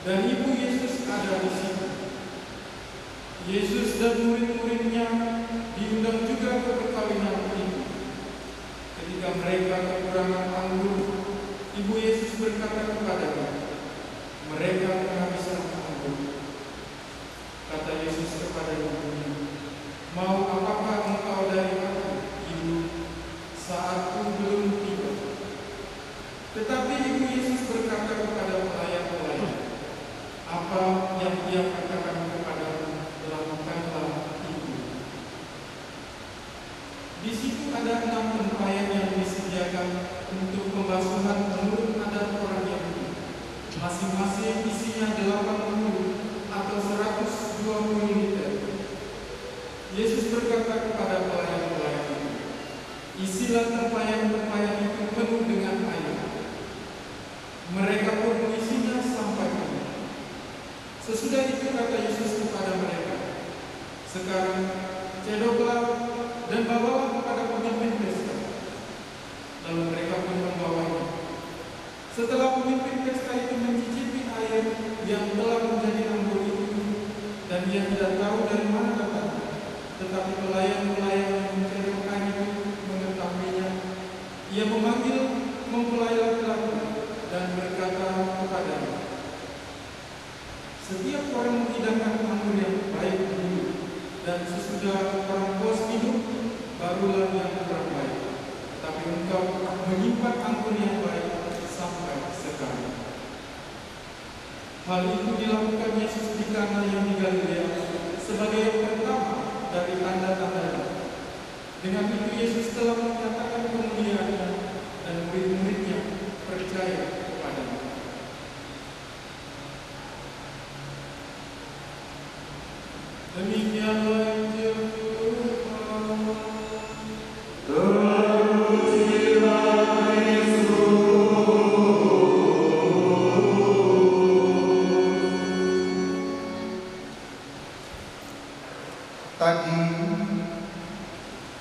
dan ibu Yesus ada di situ. Yesus dan murid-muridnya diundang juga ke perkawinan itu. Ketika mereka kekurangan anggur, ibu Yesus berkata kepadanya, "Mereka kehabisan anggur." Kata Yesus kepada ibunya, "Mau apakah engkau dari aku, ibu? Saatku belum tiba." Tetapi ibu Yesus berkata kepada pelayan-pelayan, "Apa yang dia katakan kepadamu, lakukanlah ibu." Di situ ada 6 tempayan yang disediakan untuk pembasuhan menurut adat orang Yahudi. Masing-masing isinya 80 atau 120 liter. Yesus berkata kepada pelayan-pelayan itu, "Isilah tempayan-tempayan itu penuh dengan air." Mereka pun mengisinya sampai penuh. Sesudah itu kata Yesus kepada mereka, "Sekarang cedoklah dan bawalah kepada pemimpin pesta." Lalu mereka pun membawanya. Setelah pemimpin pesta itu mencicipi air yang telah menjadi anggur itu, dan ia tidak tahu dari mana datangnya, tetapi pelayan-pelayan yang mencedokkan itu mengetahuinya, ia memanggil mempelai laki-laki dan berkata kepadanya, "Setiap orang menghidangkan anggur yang baik dulu, dan sesudah orang bos minum, barulah yang kurang baik. Tapi engkau menyimpan anggur yang baik sampai sekarang." Hal itu dilakukan Yesus di Kana yang di Galilea sebagai yang pertama dari tanda-tandanya. Dengan itu Yesus telah menyatakan kemuliaannya dan murid-muridnya percaya kepadanya. Demikianlah Injil Tuhan. Tadi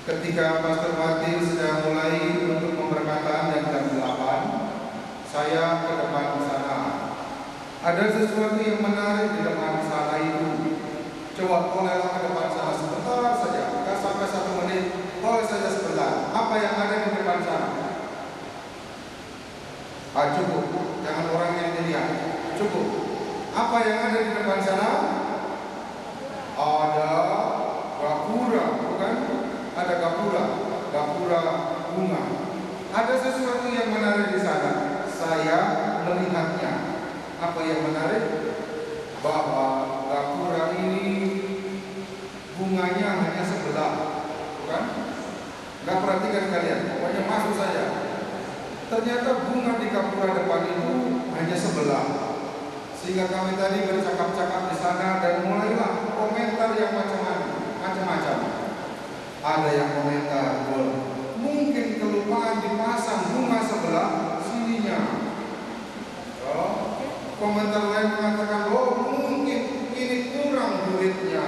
ketika Pastor Martin sedang mulai untuk pemberkatan yang jam 8, saya ke depan sana. Ada sesuatu yang menarik di depan sana itu. Coba bolehlah ke depan sana sebentar saja, tidak sampai 1 menit, boleh saja sebentar. Apa yang ada di depan sana? Cukup, jangan orang yang dilihat. Cukup. Apa yang ada di depan sana? Ada gapura, bukan? Ada gapura bunga. Ada sesuatu yang menarik di sana. Saya melihatnya. Apa yang menarik? Bahwa gapura ini bunganya hanya sebelah, bukan? Nggak perhatikan kalian, pokoknya masuk saja. Ternyata bunga di gapura depan itu hanya sebelah. Sehingga kami tadi bercakap-cakap di sana dan mulailah komentar yang macam-macam. Ada yang komentar, mungkin kelupaan dipasang bunga sebelah sininya. Komentar lain mengatakan, mungkin ini kurang duitnya.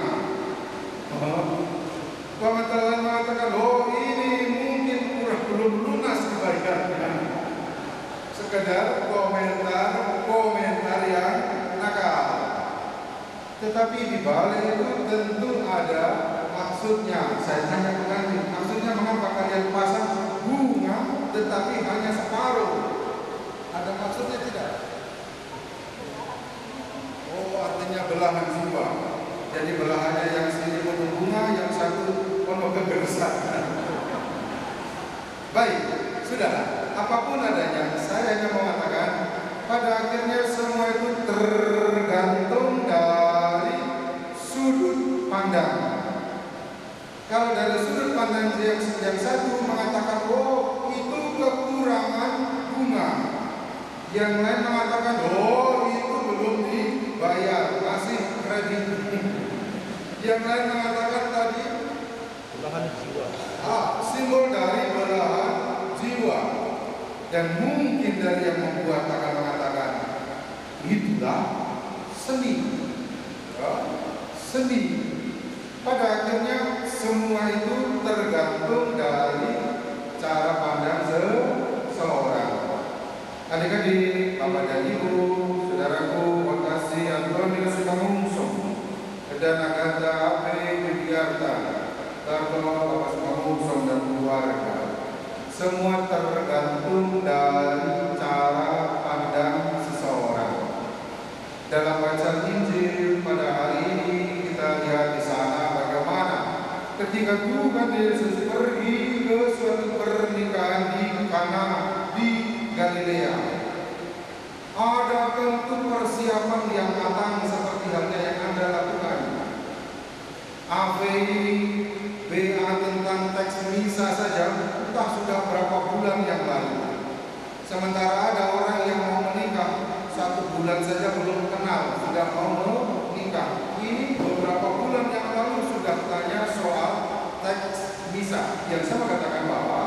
Komentar lain mengatakan, ini mungkin belum lunas dibayarnya. Sekedar komentar yang nakal. Tetapi di balik itu tentu ada maksudnya. Saya tanya pengantin, maksudnya mengapa kalian pasang bunga tetapi hanya separuh? Ada maksudnya tidak? Artinya belahan jiwa. Jadi belahannya yang sini penuh bunga, yang satu penuh kegersan. Baik, sudahlah. Apapun adanya, saya hanya mengatakan pada akhirnya semua itu tergantung dari sudut pandang. Kalau dari sudut pandang yang satu mengatakan, itu kekurangan bunga. Yang lain mengatakan, itu belum dibayar, masih kredit. Yang lain mengatakan tadi belahan jiwa. Simbol dari belahan jiwa. Dan mungkin dari yang membuat akan mengatakan, itulah seni. Seni. Pada akhirnya semua itu tergantung dari cara pandang seseorang. Adik-adik, Bapak dan Ibu, saudaraku, makasih. dan Agatha Ape Widiarta, Tarto Abbas Mahmud dan keluarga. Semua tergantung dari cara pandang seseorang. Dalam bacaan Injil pada hari ini kita lihat di sana bagaimana ketika Tuhan Yesus pergi ke suatu pernikahan di Kana di Galilea. Ada tentu persiapan yang matang seperti halnya yang Anda lakukan. BA tentang teks misa saja entah sudah berapa bulan yang lalu. Sementara ada orang yang mau menikah 1 bulan saja belum kenal sudah mau menikah. Ini beberapa bulan yang lalu sudah tanya soal teks misa. Yang saya katakan bahwa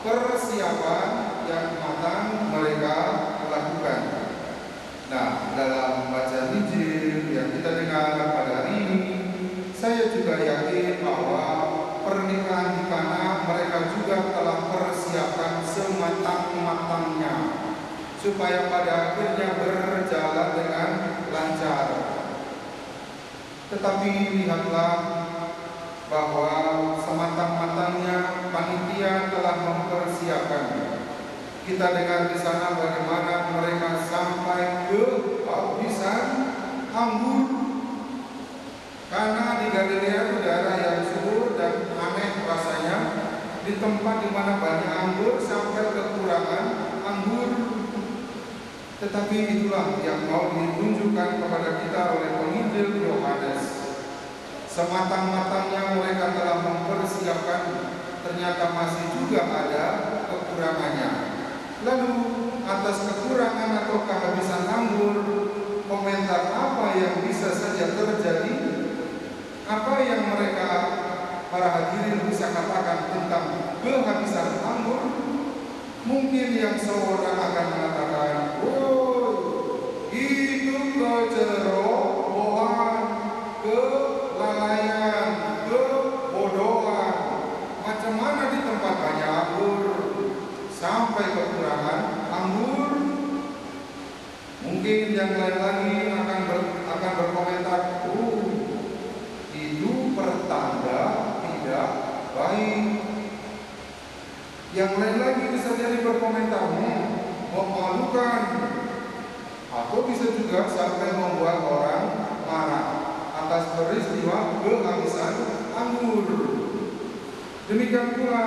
persiapan yang matang mereka lakukan. Nah, dalam bacaan Injil yang kita dengar pada hari ini, saya juga yakin bahwa pernikahan di Kana mereka juga telah persiapkan sematang-matangnya supaya pada akhirnya berjalan dengan lancar. Tetapi lihatlah bahwa sematang-matangnya panitia telah mempersiapkan. Kita dengar di sana bagaimana mereka sampai ke habisan anggur. Karena di Galilea itu daerah yang subur dan aneh rasanya, di tempat di mana banyak anggur sampai kekurangan anggur. Tetapi itulah yang mau ditunjukkan kepada kita oleh penginjil Yohanes. Sematang-matangnya mereka telah mempersiapkan, ternyata masih juga ada kekurangannya. Lalu atas kekurangan atau kehabisan anggur, komentar apa yang bisa saja terjadi? Apa yang mereka para hadirin bisa katakan tentang kehabisan anggur? Mungkin yang seorang akan mengatakan, oh, itu kecerobohan, kelalaian, kebodohan. Macam mana di tempat banyak anggur sampai kekurangan anggur? Mungkin yang lain lagi akan berkomentar, itu pertanda tidak baik. Yang lain lagi bisa jadi berkomentar, memalukan, atau bisa juga sampai membuat orang marah atas peristiwa kehabisan anggur. Demikian pula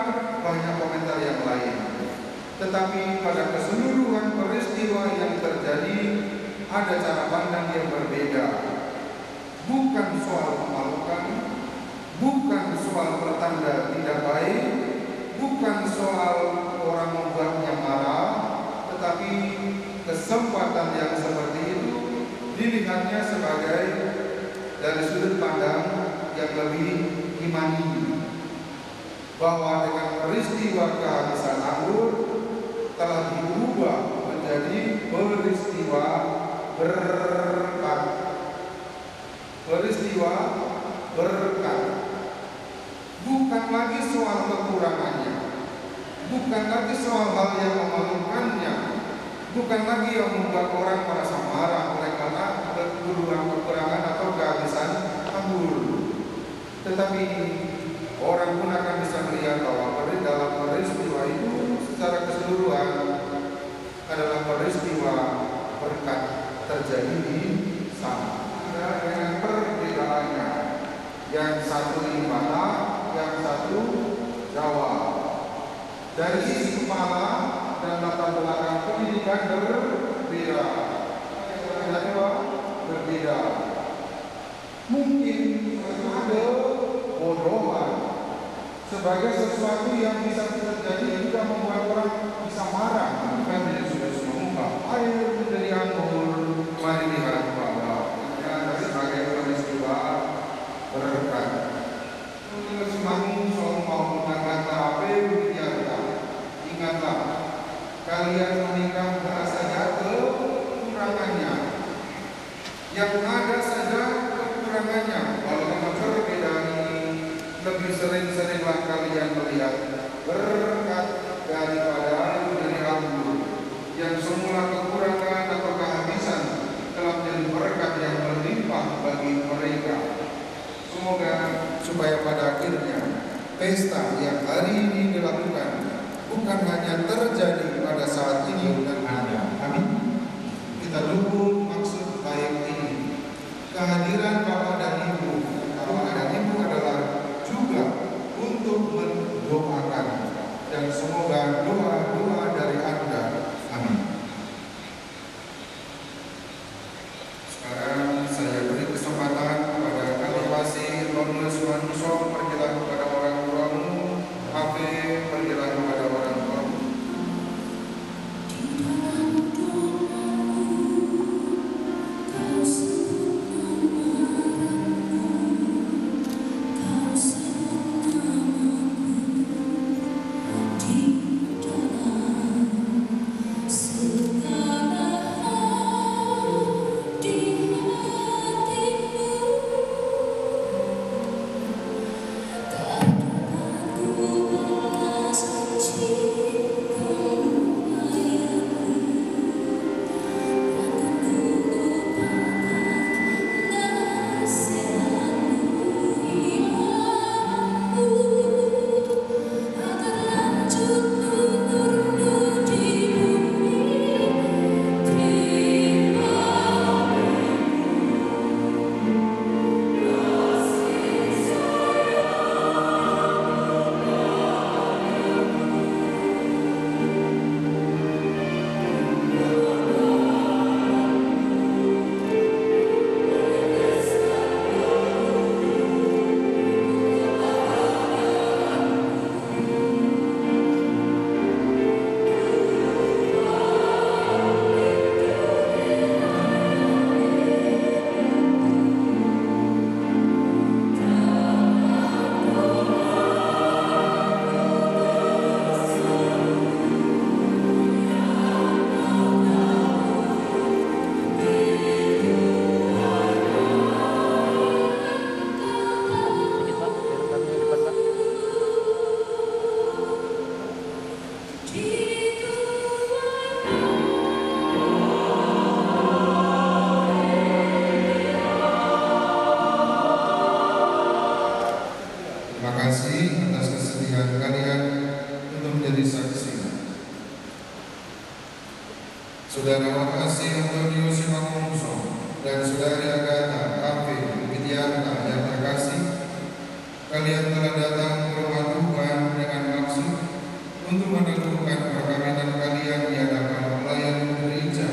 banyak komentar yang lain. Tetapi pada keseluruhan peristiwa yang terjadi ada cara pandang yang berbeda. Bukan soal memalukan, bukan soal pertanda tidak baik, bukan soal orang membuatnya marah, tetapi kesempatan yang seperti itu dilihatnya sebagai dari sudut pandang yang lebih imani, bahwa dengan peristiwa kehabisan anggur telah diubah menjadi peristiwa berkat. Peristiwa berkat. Bukan lagi soal kekurangannya, bukan lagi soal hal yang memalukannya, bukan lagi yang membuat orang merasa marah oleh karena kekurangan atau kehabisan anggur. Tetapi orang pun akan bisa melihat bahwa dalam peristiwa itu secara keseluruhan adalah peristiwa berkat terjadi di sana. Dengan perbedaannya, yang satu di barat, yang satu Jawa. Dari sisi kepala dan latar belakang pendidikan berbeda. Berbeda. Mungkin ada bodohan sebagai sesuatu yang bisa terjadi juga membuat orang bisa marah. Kan dia sudah mengungkap, air menjadi anggur, mari lihat bahwa sebagai peristiwa berkat. Semangat soal mau mengangkat HP Widiarta. Ingatlah, kalian menikah rasanya kekurangannya. Yang ada saja kekurangannya. Kalau dengan perbedaan ini, lebih sering-seringlah kalian melihat berkat daripada dari anggur yang semula kekurangan atau kehabisan telah menjadi berkat yang berlimpah bagi mereka. pesta yang hari ini dilakukan bukan hanya terjadi pada saat ini dan ada. Amin. Kita dukung maksud baik ini. Kehadiran Bapak dan Ibu adalah juga untuk mendoakan, dan semoga doa-doa dari Anda. Amin. Sekarang saya beri kesempatan kepada Kalipasi Ronius Manusong, pergilah kepada orang tuamu. Hafiz, pergilah kepada orang tuamu. Terima kasih atas kesediaan kalian untuk menjadi saksi. Saudara Wakasi Antonio Simangunso dan Saudari Agatha Hafiz Widianta yang terkasih, kalian telah datang ke rumah Tuhan dengan maksud untuk meneguhkan perkawinan kalian di hadapan pelayan gereja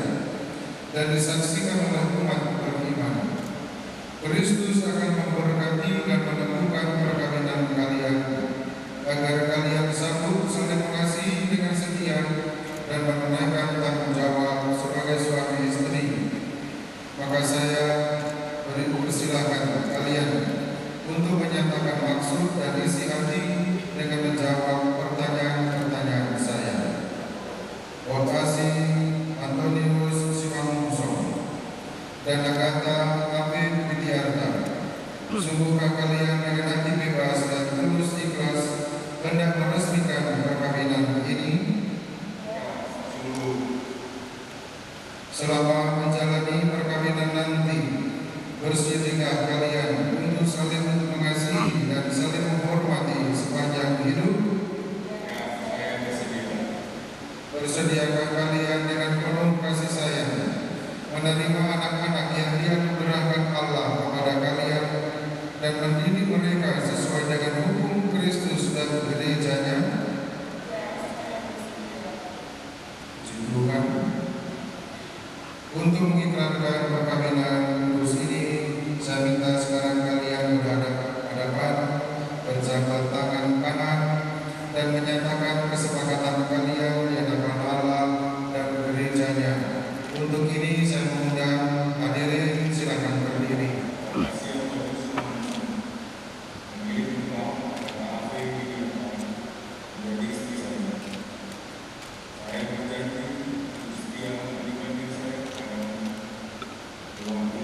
dan disaksikan oleh umat beriman. Kristus akan memberkati dan meneguhkan perkawinan kalian agar kalian sanggup saling mengasihi dengan setia dan menunaikan tanggung jawab sebagai suami istri. Maka saya beri persilakan kalian untuk menyatakan maksud dan isi hati dengan menjawab pertanyaan-pertanyaan saya. Wakasi Antonius Simangunso dan Agatha Hafiz Widianta, sungguhkah kalian dengan hati bebas dan tulus ikhlas hendak meresmikan perkawinan ini? Selama menjalani perkawinan nanti, bersediakah kalian untuk saling mengasihi dan saling menghormati sepanjang hidup? Bersediakah kalian dengan penuh kasih sayang menerima anak-anak yang dianugerahkan Allah kepada kalian dan mendidik mereka sesuai dengan hukum Kristus dan gerejanya? Tuhan, untuk mengikrarkan perkawinan kudus ini, saya minta sekarang kalian berhadapan, berjabat tangan kanan, dan menyatakan kesepakatan kalian di hadapan Allah dan gerejanya. Untuk ini saya mengundang hadirin, silakan berdiri. Saya berjanji setia menikmati saya dalam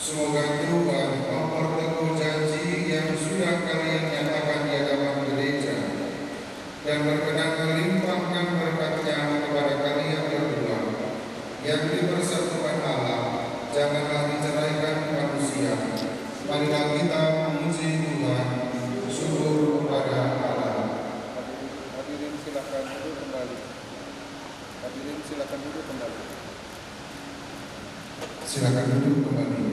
Semoga Tuhan memperteguh janji yang sudah kalian nyatakan di hadapan gereja dan berkenan melimpahkan berkat-Nya kepada kalian berdua yang dipersatukan Allah, janganlah diceraikan manusia. Marilah kita memuji Tuhan. Syukur kepada Allah. Hadirin silakan duduk kembali. Hadirin silakan duduk kembali. Silakan duduk kembali.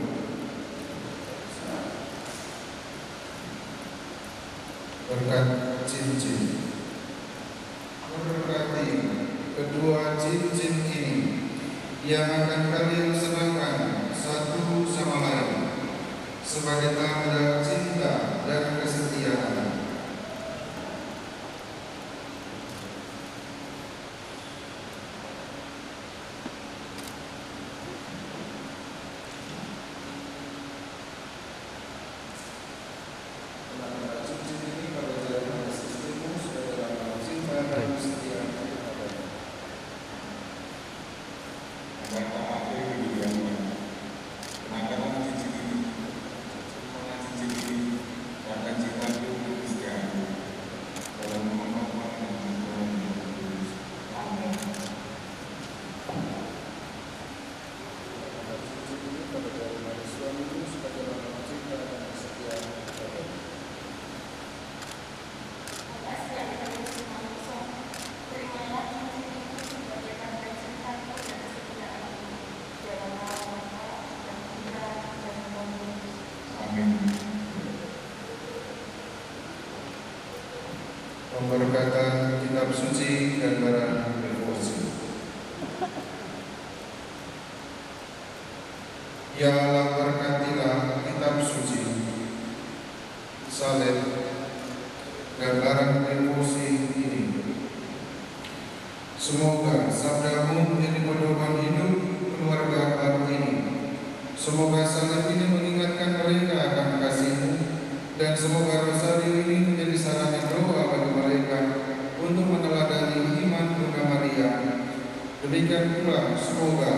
Berkat cincin. Berkati kedua cincin ini yang akan kalian serahkan satu sama lain sebagai tanda cinta dan kesetiaan. Pemberkatan kitab suci dan barang devosi. Ya Allah, berkatilah kitab suci, salib, dan barang devosi ini. Semoga sabdamu menjadi pedoman hidup keluarga baru ini. Semoga salib ini mengingatkan mereka akan kasih-Mu, dan semoga rosario ini menjadi sarana doa bagi mereka untuk meneladani iman Bunda Maria. Demikian pula semoga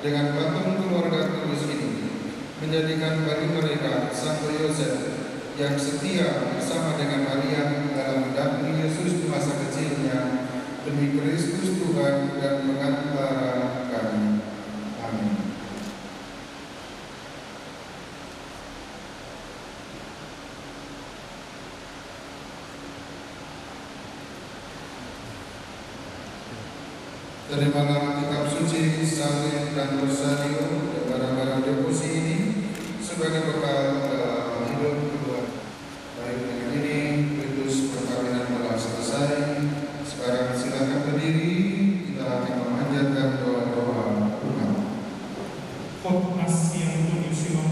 dengan patung keluarga kudus ini menjadikan bagi mereka Santo Yosef yang setia bersama dengan Maria dalam mendampingi Yesus di masa kecilnya, demi Kristus Tuhan dan pengantara kami. Amin. Terimalah kitab suci, salib, dan rosario dan barang-barang devosi ini sebagai bekal dalam hidup keluarga. Baik, dengan ini ritus perkawinan telah selesai. Sekarang silakan berdiri, kita akan memanjatkan doa-doa Tuhan. Khotbah yang Tuhan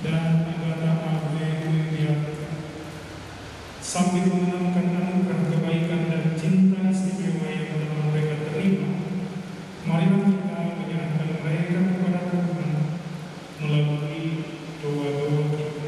dan Agatha Ave sambil mengenangkan anugerah kebaikan dan cinta istimewa yang telah mereka terima, marilah kita menyerahkan mereka kepada Tuhan melalui doa-doa kita.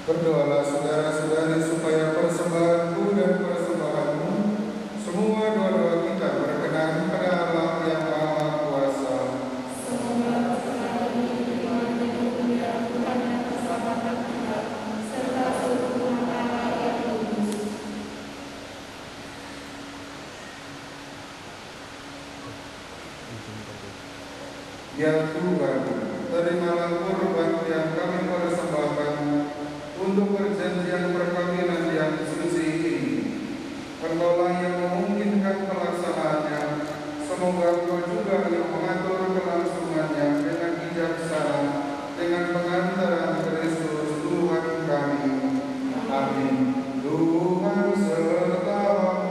Berdoalah saudara-saudari supaya persembahanku dan persembahanmu semua doa-doa kita berkenan pada Allah yang Maha Kuasa. Ya Tuhan, terimalah kurban yang kami persembahkan untuk perjanjian perkawinan yang suci ini. Engkaulah yang memungkinkan pelaksanaannya. Semoga Engkau juga yang mengatur kelangsungannya dengan bijaksana dengan pengantaran Kristus Tuhan kami. Amin. Tuhan sertamu.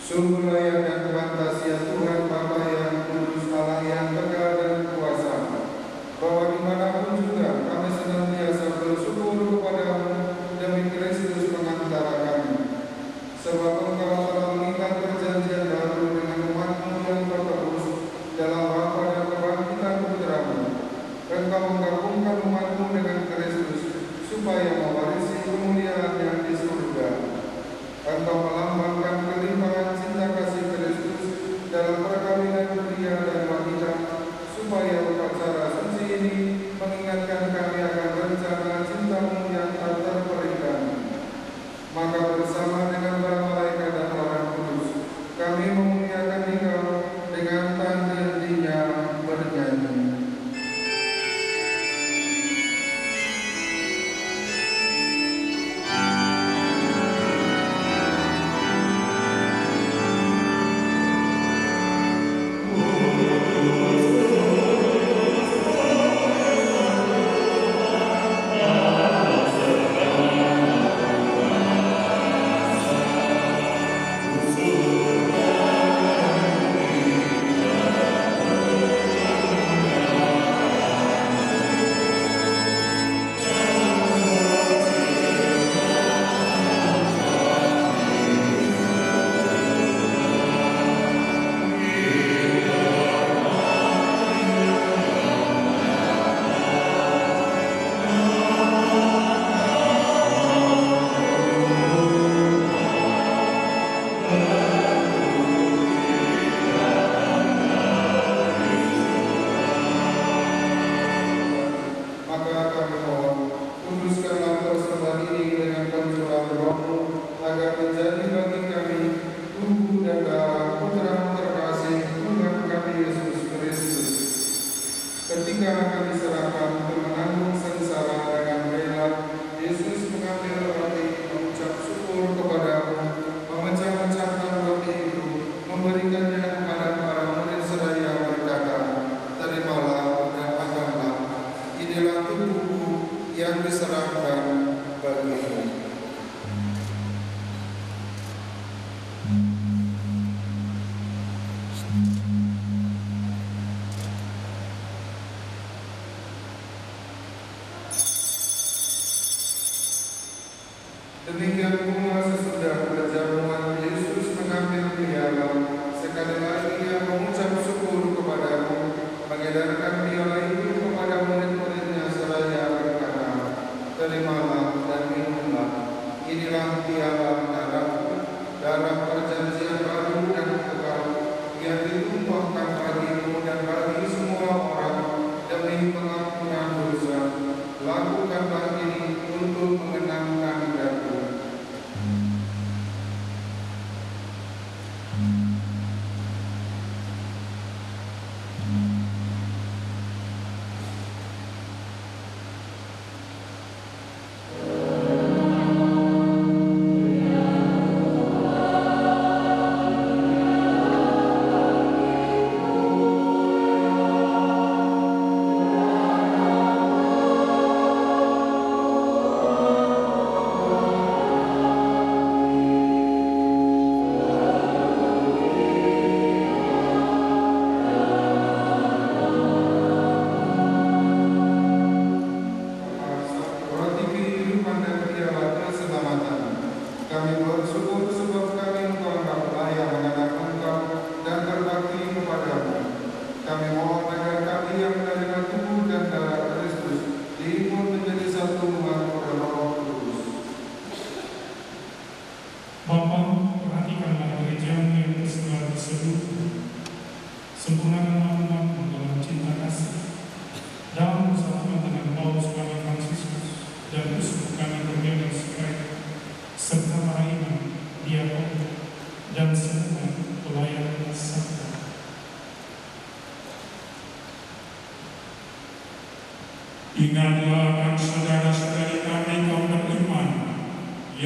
Sungguh layak dan pantas ya Tuhan Bapa yang kudus, Allah yang tegar dan kuasa, bahwa dimanapun juga kami senantiasa bersyukur kepadamu demi Kristus pengantara kami. Sebab Engkau telah mengikat perjanjian baru dengan umat-Mu yang tertebus dalam Bapa dan kebangkitan Putra-Mu. Engkau menggabungkan umat-Mu dengan Kristus supaya mewarisi kemuliaan yang di surga. Engkau melambangkan kelimpahan cinta kasih Kristus dalam perkawinan pria dan wanita, supaya upacara suci ini mengingatkan kami akan rencana cinta-Mu yang tak terperikan. Maka bersama dengan para malaikat dan orang kudus, kami memuliakan Engkau dengan tanda-tanda bernyanyi. Ketika akan diserahkan untuk menanggung sengsara dengan rela, Yesus mengambil roti, mengucap syukur kepada-Mu, memecah-mecahkan roti itu, memberikannya kepada para murid seraya berkata, "Terimalah dan makanlah, inilah tubuhku yang diserahkan bagimu." Demikian pula sesudah perjamuan Yesus mengambil piala, sekali lagi Ia mengucap syukur kepada-Mu, mengedarkan piala itu kepada murid-muridnya seraya berkata, "Terimalah dan minumlah, inilah piala darahku, darah perjanjian baru dan kekal, yang ditumpahkan bagimu dan bagi semua orang demi pengampunan dosa. Lakukanlah ini untuk mengenangkan Aku."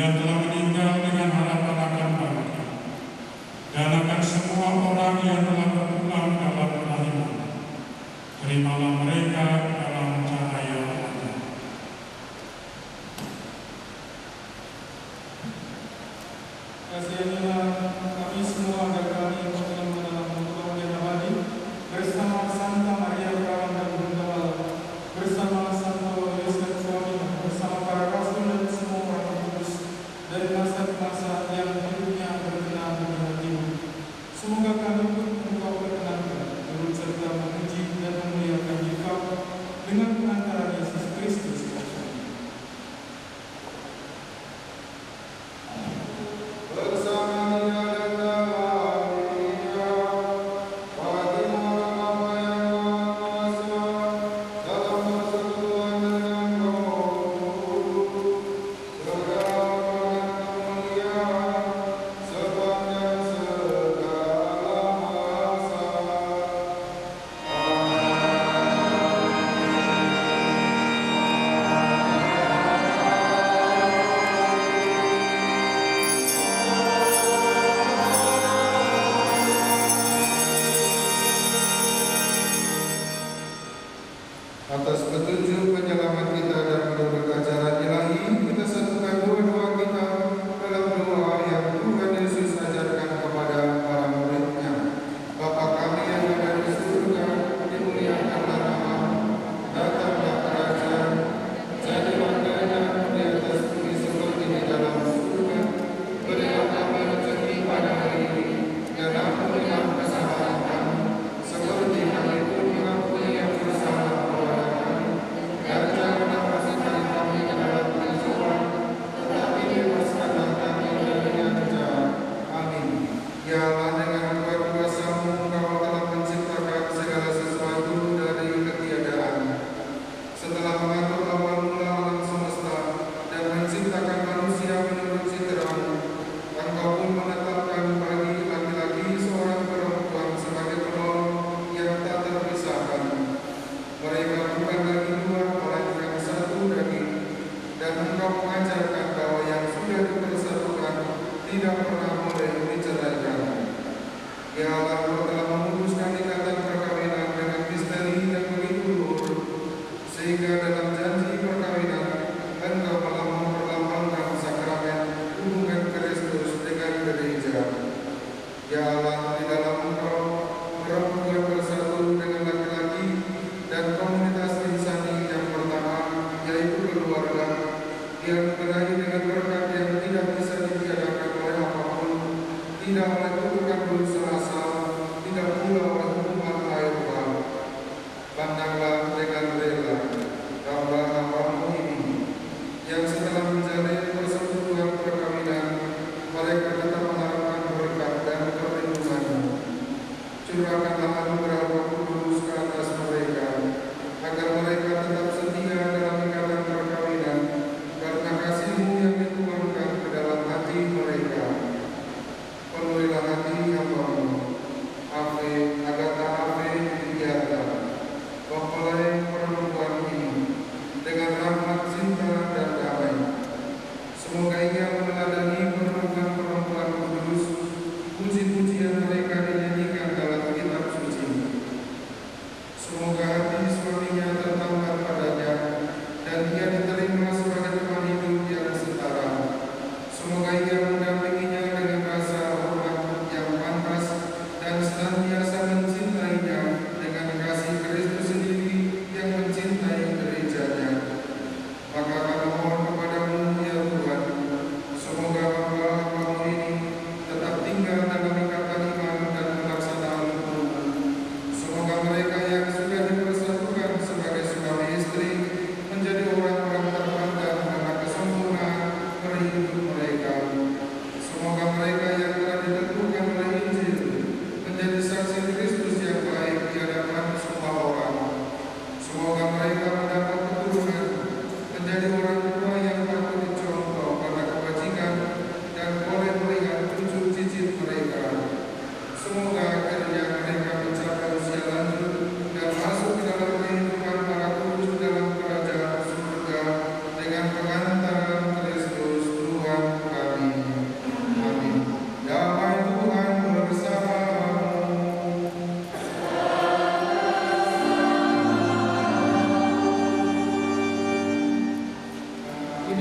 Ia telah meninggal dengan harapan akan bangkit, dan akan semua orang yang telah berpulang dalam kerahiman. Terimalah mereka dalam cahaya Allah. Kasihanilah kami semua agar kami berkenan dalam Tuhan yang abadi bersama Santa Maria Perawan dan Bunda Allah, bersama Santo Yosef suami, bersama para rasul dan semua orang kudus dari masa ke masa yang hidupnya berkenan di hatimu. Semoga kami pun engkau perkenankan turut serta memuji dan memuliakan Engkau dengan pengantaran Yesus Kristus. Atas petunjuk penyelamat kita dan menurut ajaran ilahi, kita satukan doa-doa kita dalam doa yang Tuhan Yesus ajarkan kepada para murid-Nya. Bapa kami yang ada di surga, dimuliakanlah namamu, datanglah kerajaan, jadilah kehendakmu di atas bumi seperti di dalam surga. Berilah kami rezeki pada hari ini, dan ampunilah kesalahan kami, seperti kami pun mengampuni yang bersalah kepada kami. Dan janganlah masukkan kami ke dalam penyusupan, tetapi bebaskanlah kami dari yang jahat. Amin. Ya Allah, dengan kuat kuasa-Mu Engkau telah menciptakan segala sesuatu dari ketiadaan. Setelah mengatur awal mula alam semesta dan menciptakan manusia menurut citra-Mu, Engkau pun menetapkan bagi laki-laki seorang perempuan sebagai penolong yang tak terpisahkan. Mereka bukan lagi dua, melainkan satu daging. Dan Engkau mengajarkan bahwa yang sudah dipersatukan tidak pernah boleh diceraikan. Ya Allah, Engkau telah memutuskan ikatan perkawinan dengan misteri yang begitu luhur, sehingga dalam janji perkawinan Engkau telah memperlambangkan sakramen hubungan Kristus dengan gereja. Ya Allah, di dalam Engkau perempuan bersatu dengan laki-laki dan komunitas insani yang pertama, yaitu keluarga, yang berakhir dengan berkat yang tidak bisa ditiadakan oleh apapun, tidak oleh kutukan dosa asal, tidak pula oleh hukuman air bah. Pandanglah dengan rela hamba-Hamba-Mu ini, yang setelah menjalin persetujuan perkawinan, mereka tetap mengharapkan berkat dan perlindungan-Mu. Curahkanlah anugerah Roh Kudus ke atas mereka, agar mereka tetap setia dalam ikatan perkawinan, karena kasih-Mu yang dituangkan ke dalam hati mereka. Penuhilah hati hamba-Mu, Ave, Agatha Ave, Didiata, mempelai perempuan ini, dengan rahmat, cinta, dan damai. Semoga ia meneladani perempuan-perempuan kudus, puji-pujian mereka dinyanyikan dalam kitab suci. Semoga hati suaminya tertambat padanya, dan ia diterima sebagai teman hidup yang setara. Semoga ia mendampinginya dengan rasa hormat yang pantas, dan senantiasa mencintainya dengan kasih Kristus sendiri yang mencintai gerejanya. Maka kami mohon kepadamu, ya Tuhan, semoga hamba-Hamba-Mu ini tetap tinggal dalam ikatan iman dan pelaksanaan hukum. Semoga mereka yang sudah dipersatukan sebagai suami istri menjadi orang-orang terpandang karena kesempurnaan berhidup mereka. Semoga mereka yang telah ditentukan oleh Injil menjadi saksi Kristus yang baik di hadapan semua orang. Semoga mereka mendapat keturunan, menjadi orang tua yang patut dicontoh karena kebajikan dan boleh melihat cucu cicit mereka. Semoga akhirnya mereka mencapai usia lanjut dan masuk ke dalam kehidupan para cucu dalam kerajaan surga dengan pengantaran Kristus Tuhan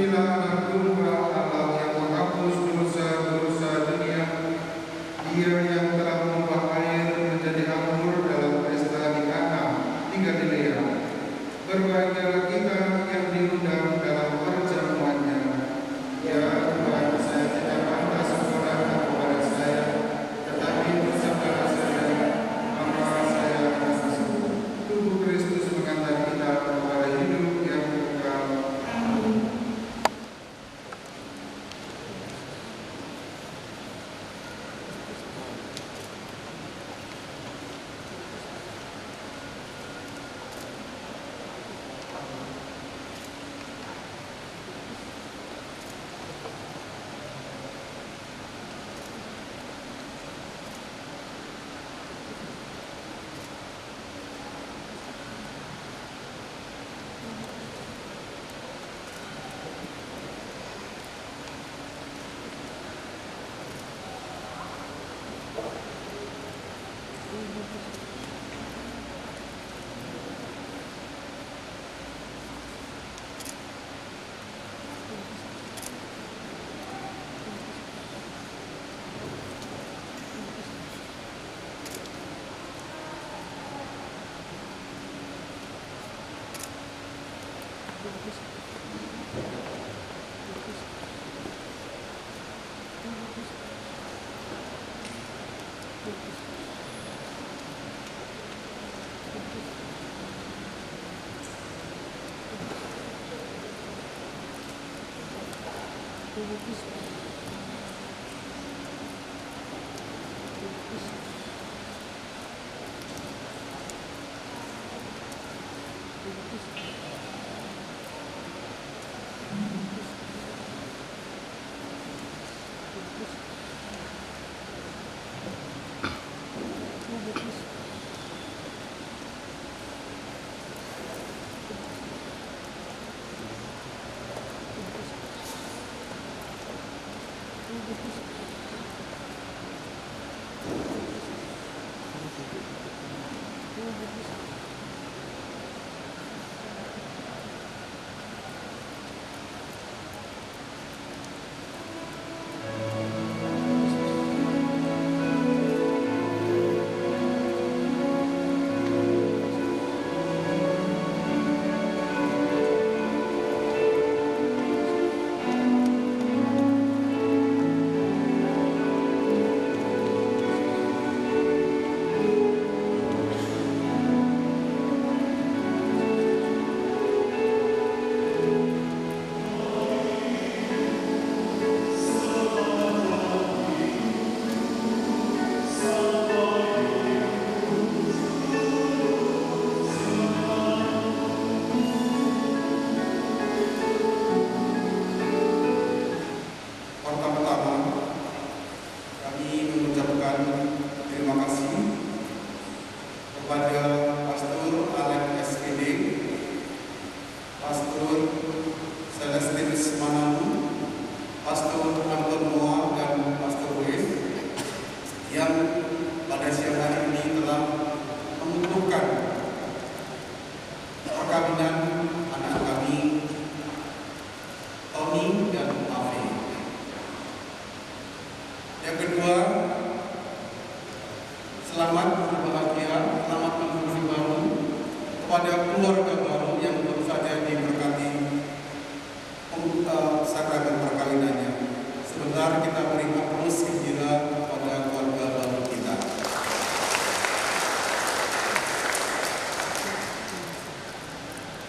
Inilah anak domba Allah yang menghapus dosa-dosa dunia. Dia yang telah mengubah air menjadi anggur dalam pesta di Kana di Galilea. Berbahagialah kita yang diundang dalam perjamuannya. Ya Tuhan, saya tidak pantas engkau datang kepada saya, tetapi bersabdalah saja, maka saya akan sembuh. Tubuh Kristus mengantar kita kepada hidup yang kekal.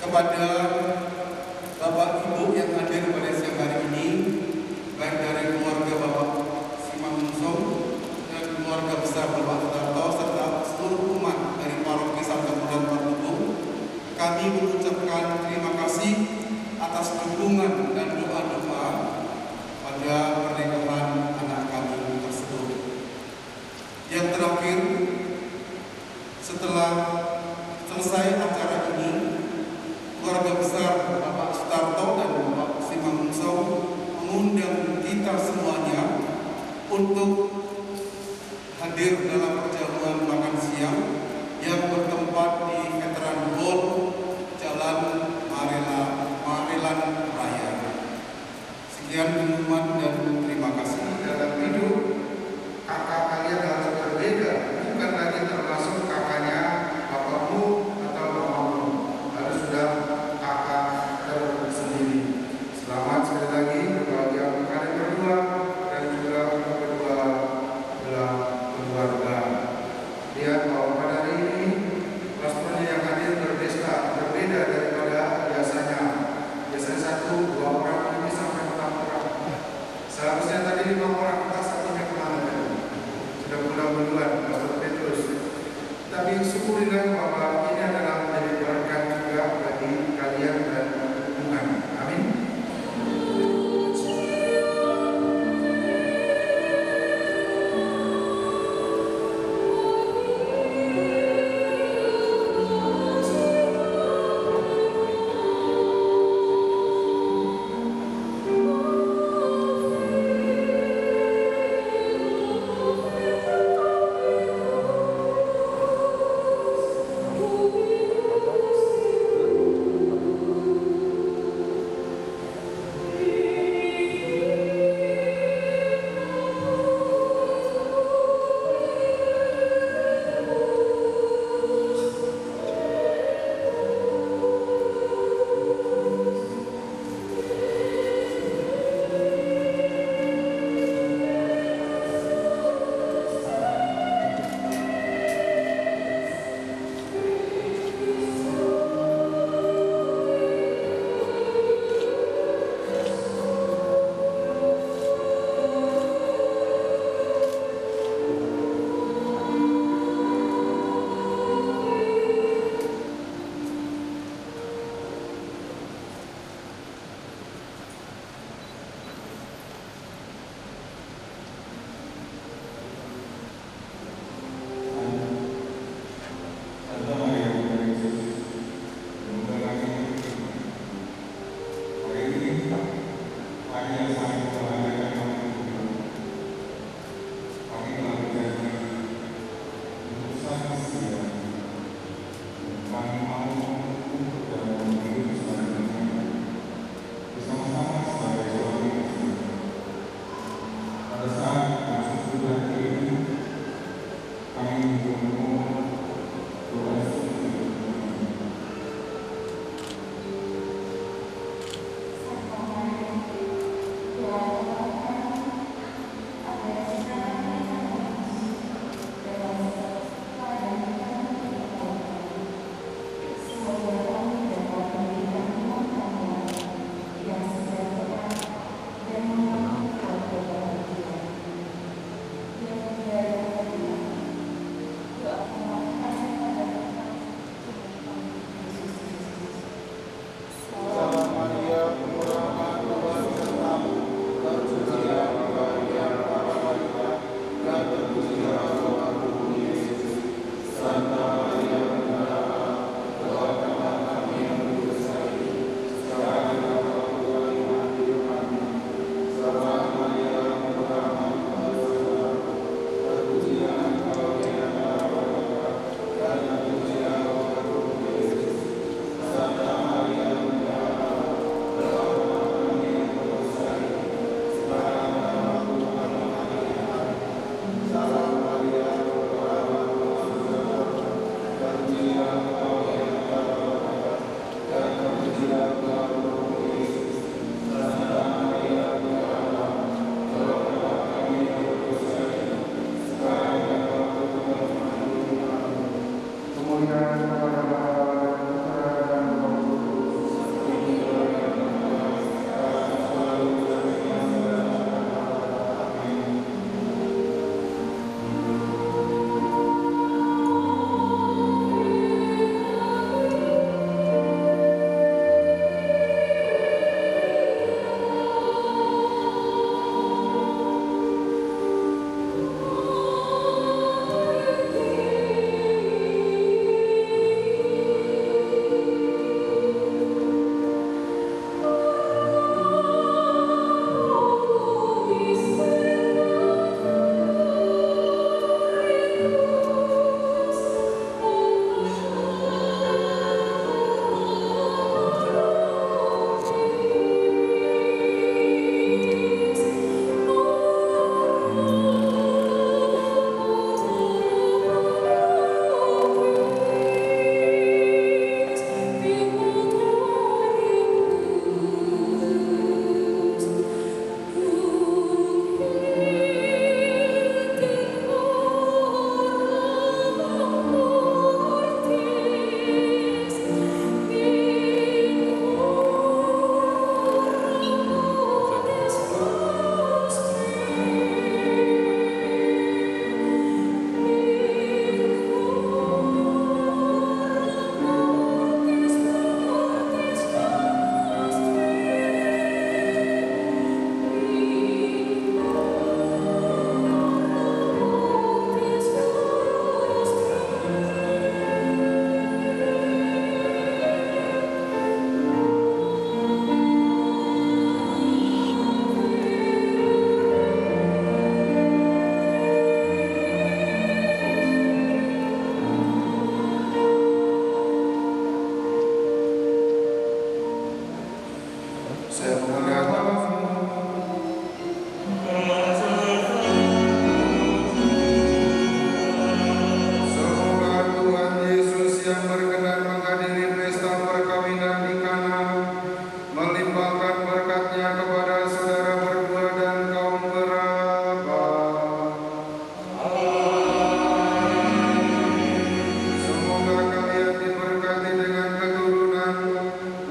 Kepada Bapak Ibu yang hadir pada siang hari ini, baik dari keluarga Bapak Simang Mungsong dan keluarga besar Bapak Sutarto serta seluruh umat dari Paroki Santa Bulan Parubung, kami mengucapkan terima kasih atas dukungan dan doa-doa pada pernikahan anak kami tersebut. Yang terakhir, setelah selesai acara ini, keluarga besar Bapak Sutarto dan Bapak Simang Mungsong mengundang kita semuanya untuk hadir dalam perjamuan makan siang yang bertempat di Veteran Hall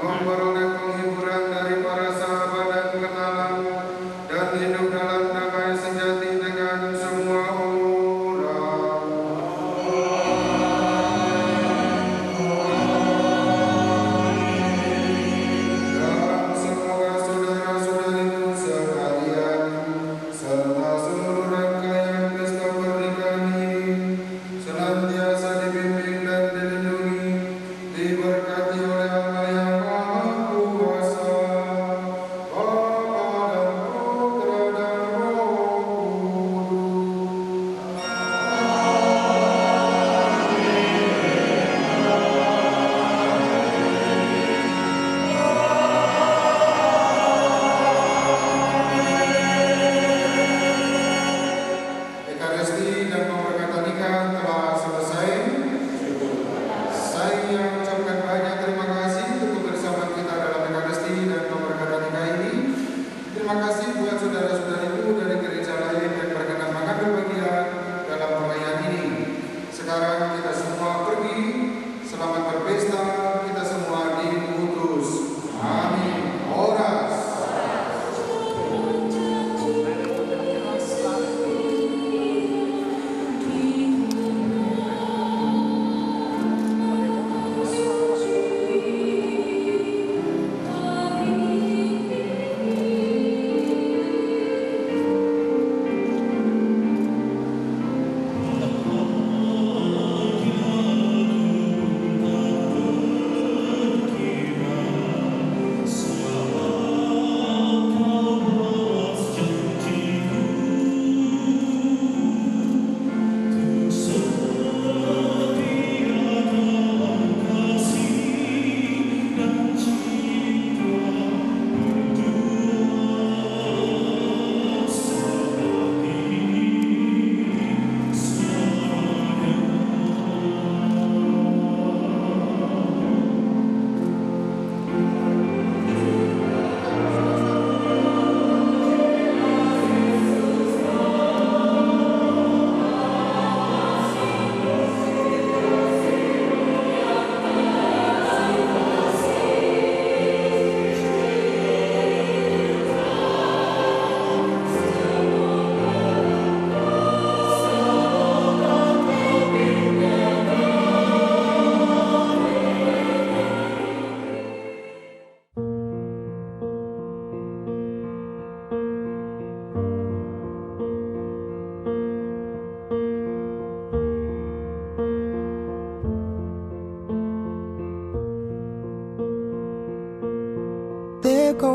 memperoleh penghiburan dari para sahabat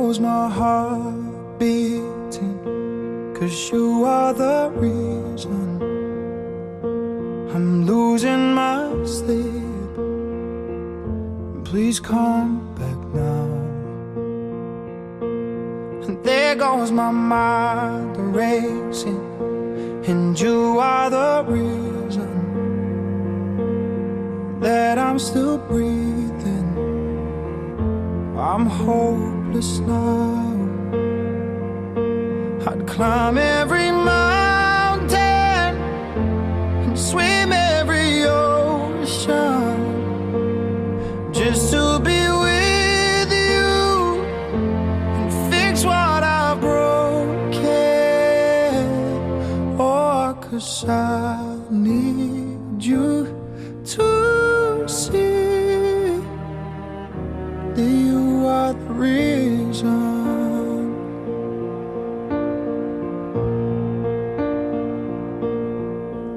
goes my heart beating, 'cause you are the reason I'm losing my sleep. Please come back now. And there goes my mind racing, and you are the reason that I'm still breathing. I'm hopeless now. I'd climb every mountain and swim every ocean just to be with you and fix what I've broken. Oh, 'cause I need you to see that you are the reason.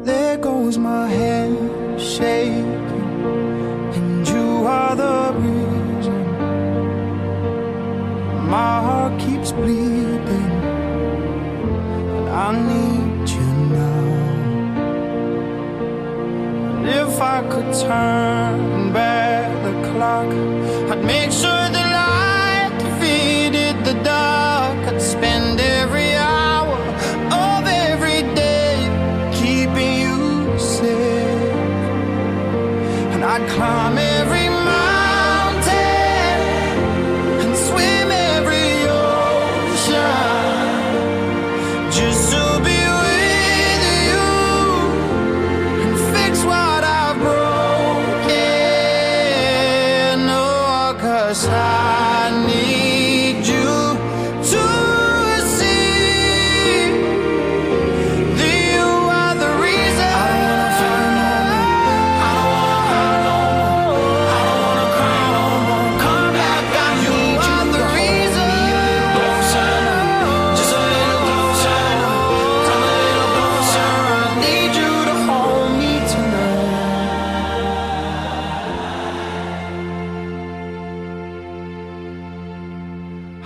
There goes my hand shaking, and you are the reason my heart keeps bleeding, and I need you now. And if I could turn back the clock, I'd make sure the light defeated the dark. I'd spend every hour of every day keeping you safe, and I'd climb every mountain and swim every ocean just to be with you and fix what I've broken. Oh, 'cause I need you to see that you are the reason. I don't wanna fight no more. I don't wanna cry no more. Come back, I need you are the reason. Closer, just a little closer. Come a little closer. I need you to hold me tonight.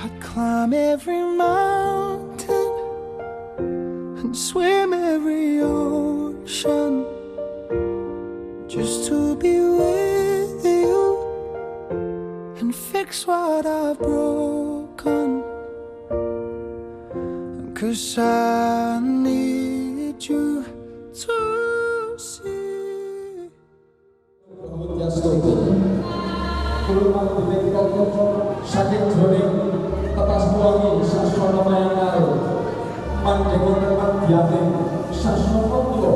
I'd climb every mountain and swim every ocean just to be with you and fix what I've broken. 'Cause I need you to see. Kurang direktur saking jroning tepas muwangi sasana mayangaro mandengon mandiate sasana kula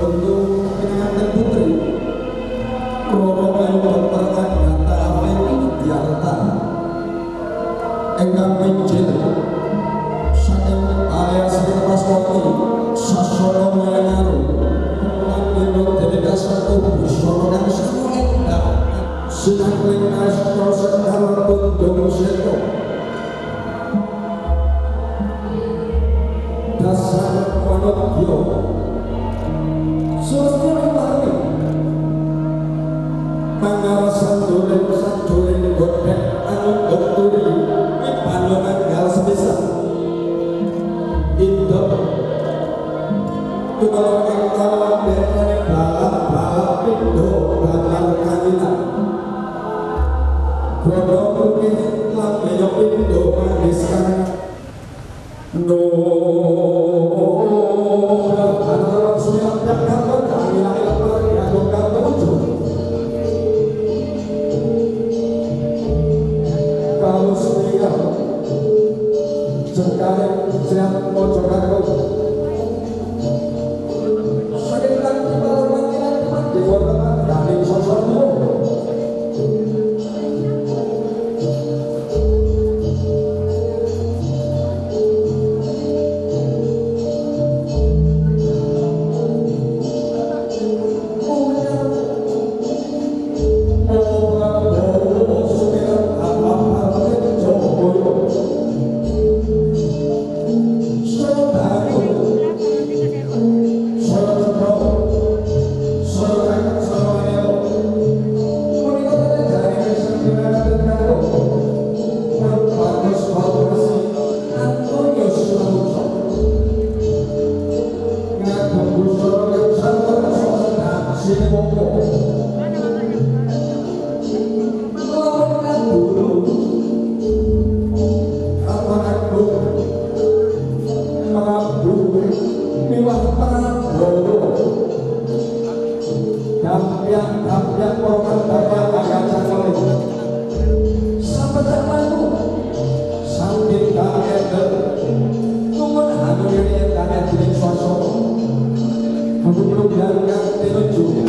untuk pengantin putri Roro Bayu Pertanian Tarawewi Widyarta ingkang minjil saking alias tepas muwangi sasana mayangaro delegasi tubuh sorongan semua endah sedang lintas sedang tundung seto dasar wanodyo surga mari pengawasan dolen godek anu dokturi pandangan gal sebisa itu kalau kita balap itu bakal kanina produk putih lamanya Indo maniskan no antara sudah dapat kanina itu yang bukan lucu kalau sudah sekarang siap mojokan menunggankan tinuju